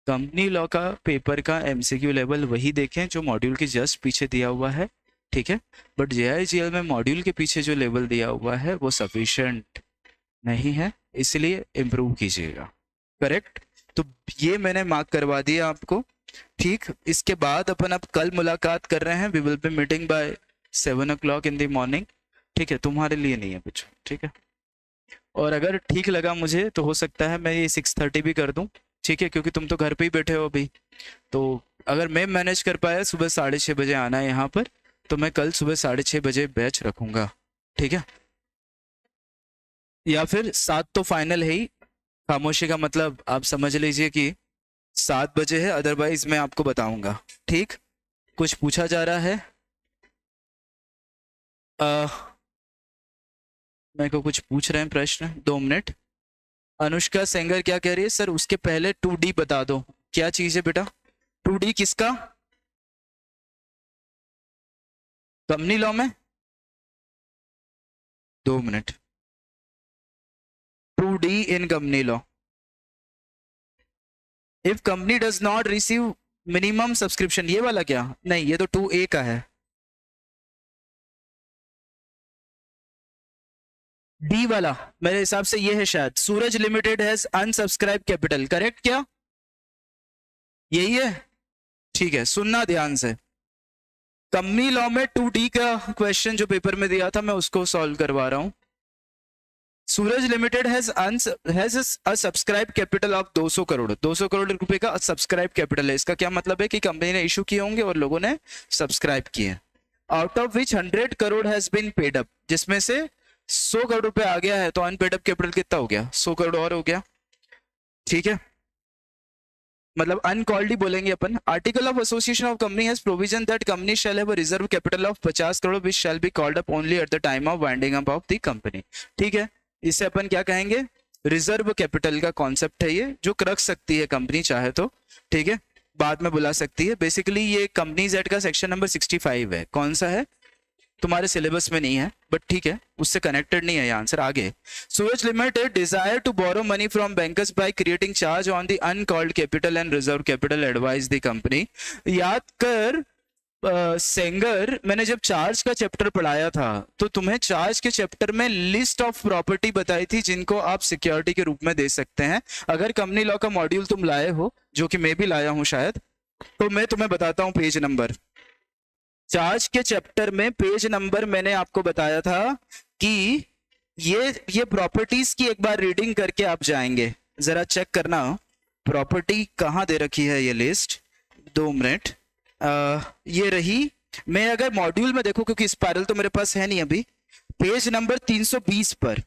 कंपनी लॉ का पेपर का MCQ लेवल वही देखें जो मॉड्यूल के जस्ट पीछे दिया हुआ है, ठीक है, बट JIGL में मॉड्यूल के पीछे जो लेवल दिया हुआ है वो सफिशिएंट नहीं है, इसलिए इम्प्रूव कीजिएगा, करेक्ट। तो ये मैंने मार्क करवा दिया आपको, ठीक। इसके बाद अपन अब कल मुलाकात कर रहे हैं, we will be meeting by 7 o'clock in the morning, ठीक है, तुम्हारे लिए नहीं है कुछ, ठीक है, और अगर ठीक लगा मुझे तो हो सकता है मैं ये 6:30 भी कर दूं, ठीक है, क्योंकि तुम तो घर पे ही बैठे हो अभी, तो अगर मैं मैनेज कर पाया सुबह 6:30 बजे आना है यहाँ पर, तो मैं कल सुबह 6:30 बजे बैच रखूंगा, ठीक है, या फिर 7 तो फाइनल है ही, खामोशी का मतलब आप समझ लीजिए कि 7 बजे है, अदरवाइज मैं आपको बताऊंगा, ठीक। कुछ पूछा जा रहा है? मेरे को कुछ पूछ रहे हैं प्रश्न, 2 मिनट। अनुष्का सेंगर क्या कह रही है, सर उसके पहले 2D बता दो, क्या चीज है बेटा 2D किसका, कंपनी लॉ में? 2 minute, 2D in company law, if company does not receive minimum subscription, ये वाला क्या, नहीं ये तो 2A का है, D वाला मेरे हिसाब से ये है शायद, Suraj limited has unsubscribe capital, correct क्या, यही है, ठीक है, सुनना ध्यान से, कंपनी लॉ में 2D का क्वेश्चन जो पेपर में दिया था मैं उसको सॉल्व करवा रहा हूं। Suraj limited has a subscribe capital of 200 crore, 200 crore रुपए का सब्सक्राइब कैपिटल है, इसका क्या मतलब है कि कंपनी ने इशू किए होंगे और लोगों ने सब्सक्राइब किए, out of which 100 crore has been paid up, जिसमें से 100 करोड़ रुपए आ गया है, तो अनपेड अप कैपिटल कितना हो गया, 100 करोड़ और हो गया, ठीक है, मतलब अनकॉल्ड ही बोलेंगे अपन। Article of association of company has provision that company shall have a reserve capital of 50 crore which shall be called up only at the time of winding up of the company, ठीक है, इसे अपन क्या कहेंगे, reserve capital का concept है ये, जो रख सकती है कंपनी चाहे तो, ठीक है, बाद में बुला सकती है, बेसिकली ये कंपनीज एक्ट का सेक्शन नंबर 65 है, कौन सा है तुम्हारे सिलेबस में नहीं है, बट ठीक है, उससे कनेक्टेड नहीं है ये आंसर। आगे, Suraj limited desire to borrow money from bankers by creating charge on the uncalled capital and reserve capital, advise the company. याद कर सेंगर, मैंने जब चार्ज का चैप्टर पढ़ाया था तो तुम्हें चार्ज के चैप्टर में लिस्ट ऑफ प्रॉपर्टी बताई थी जिनको आप सिक्योरिटी के रूप में दे सकते हैं। अगर कंपनी लॉ का मॉड्यूल तुम लाए हो, जो कि मैं भी लाया हूं शायद, तो मैं तुम्हें बताता हूं पेज नंबर, चार्ज के चैप्टर में पेज नंबर मैंने आपको बताया था कि ये प्रॉपर्टीज की एक बार रीडिंग करके आप जाएंगे, जरा चेक करना प्रॉपर्टी कहाँ दे रखी है ये लिस्ट, 2 मिनट। ये रही, मैं अगर मॉड्यूल में देखो, क्योंकि स्पाइरल तो मेरे पास है नहीं अभी, पेज नंबर 320 पर,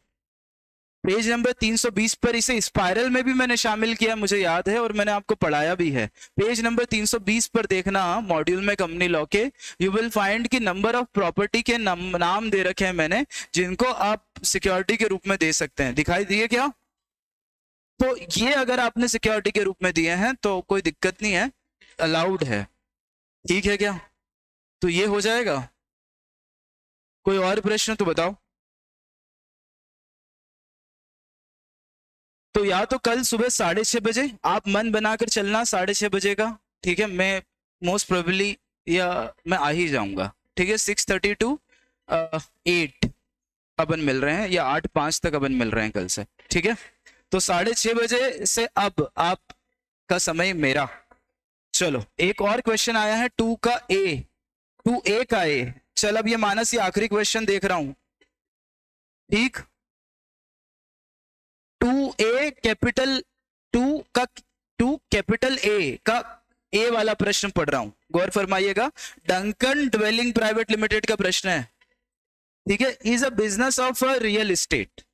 पेज नंबर 320 पर इसे स्पाइरल में भी मैंने शामिल किया, मुझे याद है, और मैंने आपको पढ़ाया भी है। पेज नंबर 320 पर देखना मॉड्यूल में कंपनी लॉ के, यू विल फाइंड कि नंबर ऑफ प्रॉपर्टी के नाम दे रखे हैं मैंने, जिनको आप सिक्योरिटी के रूप में दे सकते हैं। दिखाई दिए क्या? तो ये अगर आपने सिक्योरिटी के रूप में दिए हैं तो कोई दिक्कत नहीं है, अलाउड है, ठीक है क्या? तो ये हो जाएगा। कोई और प्रश्न तो बताओ। तो या तो कल सुबह 6:30 बजे आप मन बनाकर चलना, 6:30 बजे का, ठीक है? मैं मोस्ट प्रोबेबली या मैं आ ही जाऊंगा, ठीक है? 6:30 to 8 अपन मिल रहे हैं, या 8:05 तक अपन मिल रहे हैं कल से, ठीक है? तो 6:30 बजे से अब आपका समय मेरा। चलो एक और क्वेश्चन आया है 2 का ए, 2A का ए। चल अब ये मानस, ये आखिरी क्वेश्चन देख रहा हूं, ठीक? 2A कैपिटल 2 कैपिटल ए का ए वाला प्रश्न पढ़ रहा हूं, गौर फरमाइएगा। डंकन ड्वेलिंग प्राइवेट लिमिटेड का प्रश्न है, ठीक है? Is a business of real estate,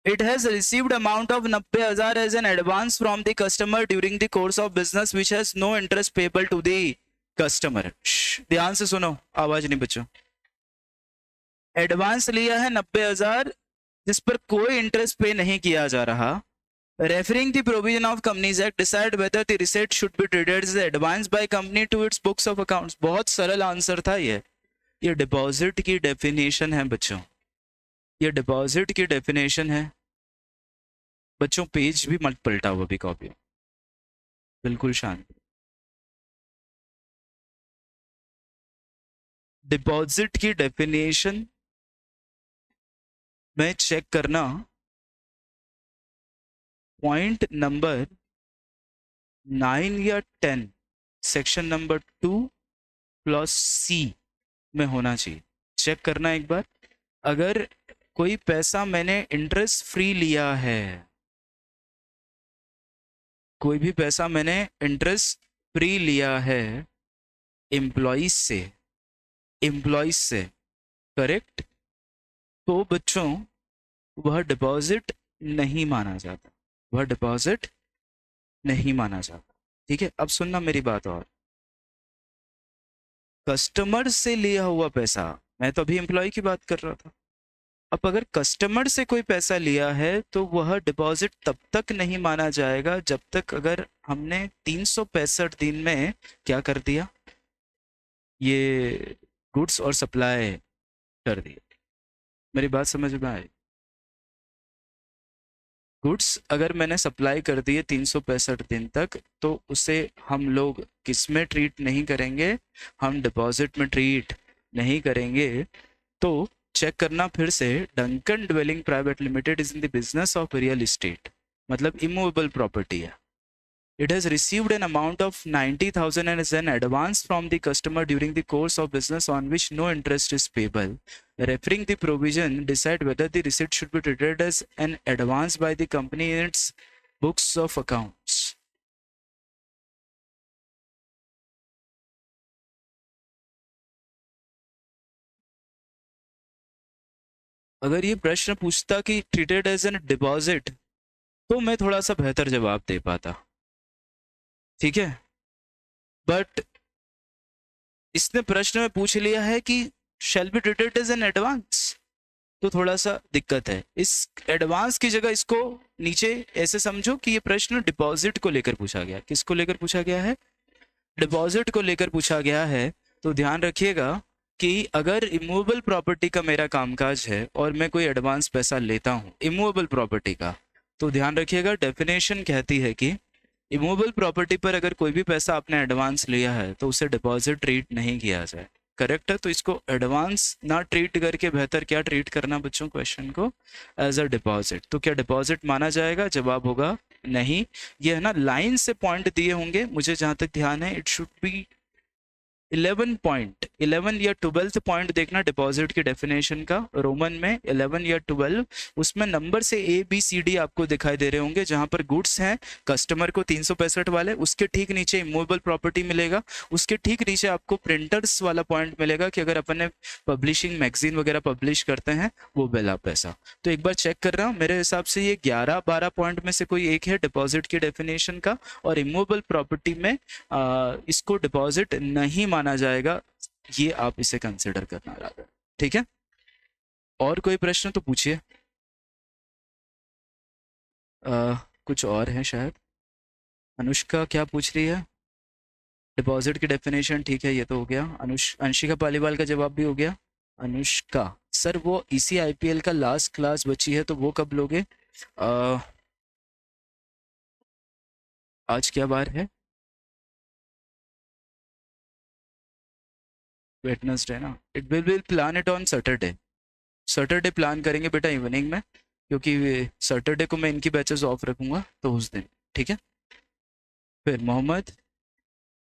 it has received amount of 90,000 as an advance from the customer during the course of business which has no interest payable to the customer। ध्यान से सुनो, आवाज नहीं बच्चों। एडवांस लिया है 90,000 जिस पर कोई इंटरेस्ट पे नहीं किया जा रहा। Referring the provision of Companies Act, decide whether the receipt should be treated as advance by company to its books of accounts। बहुत सरल आंसर था ये डिपॉजिट की डेफिनेशन है बच्चों, ये डिपॉजिट की डेफिनेशन है बच्चों। पेज भी मत पलटाओ अभी, कॉपी बिल्कुल शांत। डिपॉजिट की डेफिनेशन में चेक करना, पॉइंट नंबर 9 या 10 सेक्शन नंबर 2+C में होना चाहिए। चेक करना एक बार, अगर कोई पैसा मैंने इंटरेस्ट फ्री लिया है, कोई भी पैसा मैंने इंटरेस्ट फ्री लिया है एम्प्लॉइज से, करेक्ट, तो बच्चों वह डिपॉजिट नहीं माना जाता, वह डिपॉजिट नहीं माना जाता, ठीक है? अब सुनना मेरी बात, और कस्टमर से लिया हुआ पैसा, मैं तो अभी एम्प्लॉय की बात कर रहा था, अब अगर कस्टमर से कोई पैसा लिया है तो वह डिपॉजिट तब तक नहीं माना जाएगा जब तक अगर हमने 365 दिन में क्या कर दिया, ये गुड्स और सप्लाई कर दिया। मेरी बात समझ में आई? गुड्स अगर मैंने सप्लाई कर दिए 365 दिन तक, तो उसे हम लोग किस में ट्रीट नहीं करेंगे, हम डिपॉजिट में ट्रीट नहीं करेंगे। तो चेक करना फिर से, Duncan dwelling private limited is in the business of real estate, मतलब इमूवेबल प्रॉपर्टी है। It has received an amount of 90,000 as an advance from the customer during the course of business on which no interest is payable. Referring the provision, decide whether the receipt should be treated as an advance by the company in its books of accounts. अगर ये प्रश्न पूछता कि treated as an deposit, तो मैं थोड़ा सा बेहतर जवाब दे पाता, ठीक है? बट इसने प्रश्न में पूछ लिया है कि shall be treated as an advance, तो थोड़ा सा दिक्कत है। इस एडवांस की जगह इसको नीचे ऐसे समझो कि ये प्रश्न डिपॉजिट को लेकर पूछा गया। किसको लेकर पूछा गया है? डिपॉजिट को लेकर पूछा गया है। तो ध्यान रखिएगा कि अगर इमूवेबल प्रॉपर्टी का मेरा कामकाज है और मैं कोई एडवांस पैसा लेता हूँ इमूवेबल प्रॉपर्टी का, तो ध्यान रखिएगा डेफिनेशन कहती है कि इमूवेबल प्रॉपर्टी पर अगर कोई भी पैसा आपने एडवांस लिया है तो उसे डिपॉजिट ट्रीट नहीं किया जाए, करेक्ट है? तो इसको एडवांस ना ट्रीट करके बेहतर क्या ट्रीट करना बच्चों, क्वेश्चन को एज अ डिपॉजिट। तो क्या डिपॉजिट माना जाएगा? जवाब होगा नहीं। ये है ना, लाइन से पॉइंट दिए होंगे, मुझे जहां तक ध्यान है इट शुड बी 11 या 12th पॉइंट देखना डिपॉजिट की डेफिनेशन का, रोमन में 11 या 12, उसमें नंबर से ABCD आपको दिखाई दे रहे होंगे, जहां पर गुड्स हैं कस्टमर को 365 वाले, उसके ठीक नीचे इमूवेबल प्रॉपर्टी मिलेगा, उसके ठीक नीचे आपको प्रिंटर्स वाला पॉइंट मिलेगा कि अगर अपन ने पब्लिशिंग मैगजीन वगैरह पब्लिश करते हैं वो बिला पैसा। तो एक बार चेक कर रहा हूँ, मेरे हिसाब से ये 11-12 पॉइंट में से कोई एक है डिपॉजिट की डेफिनेशन का, और इमूवेबल प्रॉपर्टी में इसको डिपॉजिट नहीं माना जाएगा, ये आप इसे कंसिडर करना रहा। ठीक है, और कोई प्रश्न तो पूछिए। कुछ और है शायद। अनुष्का क्या पूछ रही है? डिपॉजिट की डेफिनेशन ठीक है, ये तो हो गया। अंशिका पालीवाल का जवाब भी हो गया। अनुष्का सर वो इसी IPL का लास्ट क्लास बची है तो वो कब लोगे? आज क्या बार है? वेडनेसडे ना। It will plan it on Saturday. Saturday plan करेंगे बेटा इवनिंग में, क्योंकि सैटरडे को मैं इनकी बैचेस ऑफ रखूंगा तो उस दिन। ठीक है। फिर Mohammad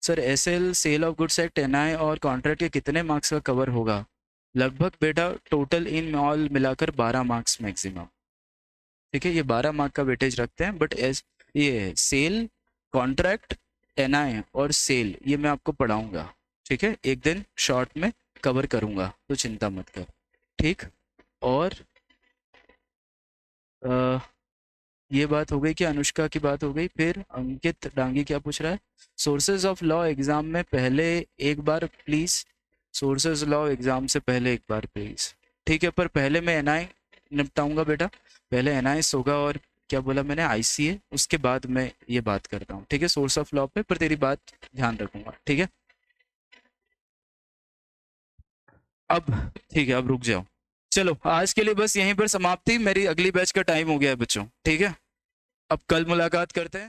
sir SL sale of goods act NI और कॉन्ट्रैक्ट के कितने मार्क्स का कवर होगा? लगभग बेटा टोटल इन ऑल मिलाकर 12 मार्क्स मैक्सिमम। ठीक है, ये 12 मार्क का वेटेज रखते हैं, बट ये सेल, कॉन्ट्रैक्ट, NI और सेल ये मैं आपको पढ़ाऊंगा। ठीक है, एक दिन शॉर्ट में कवर करूंगा, तो चिंता मत कर। ठीक, और ये बात हो गई कि अनुष्का की बात हो गई। फिर अंकित डांगी क्या पूछ रहा है? सोर्सेज ऑफ लॉ एग्जाम में पहले एक बार प्लीज, सोर्सेज लॉ एग्जाम से पहले एक बार प्लीज। ठीक है, पर पहले मैं NI निपटाऊंगा बेटा, पहले NIS होगा, और क्या बोला मैंने, ICA, उसके बाद मैं ये बात करता हूँ। ठीक है, सोर्स ऑफ लॉ पे पर तेरी बात ध्यान रखूंगा। ठीक है, अब ठीक है, अब रुक जाओ। चलो आज के लिए बस यहीं पर समाप्ति, मेरी अगली बैच का टाइम हो गया है बच्चों। ठीक है, अब कल मुलाकात करते हैं।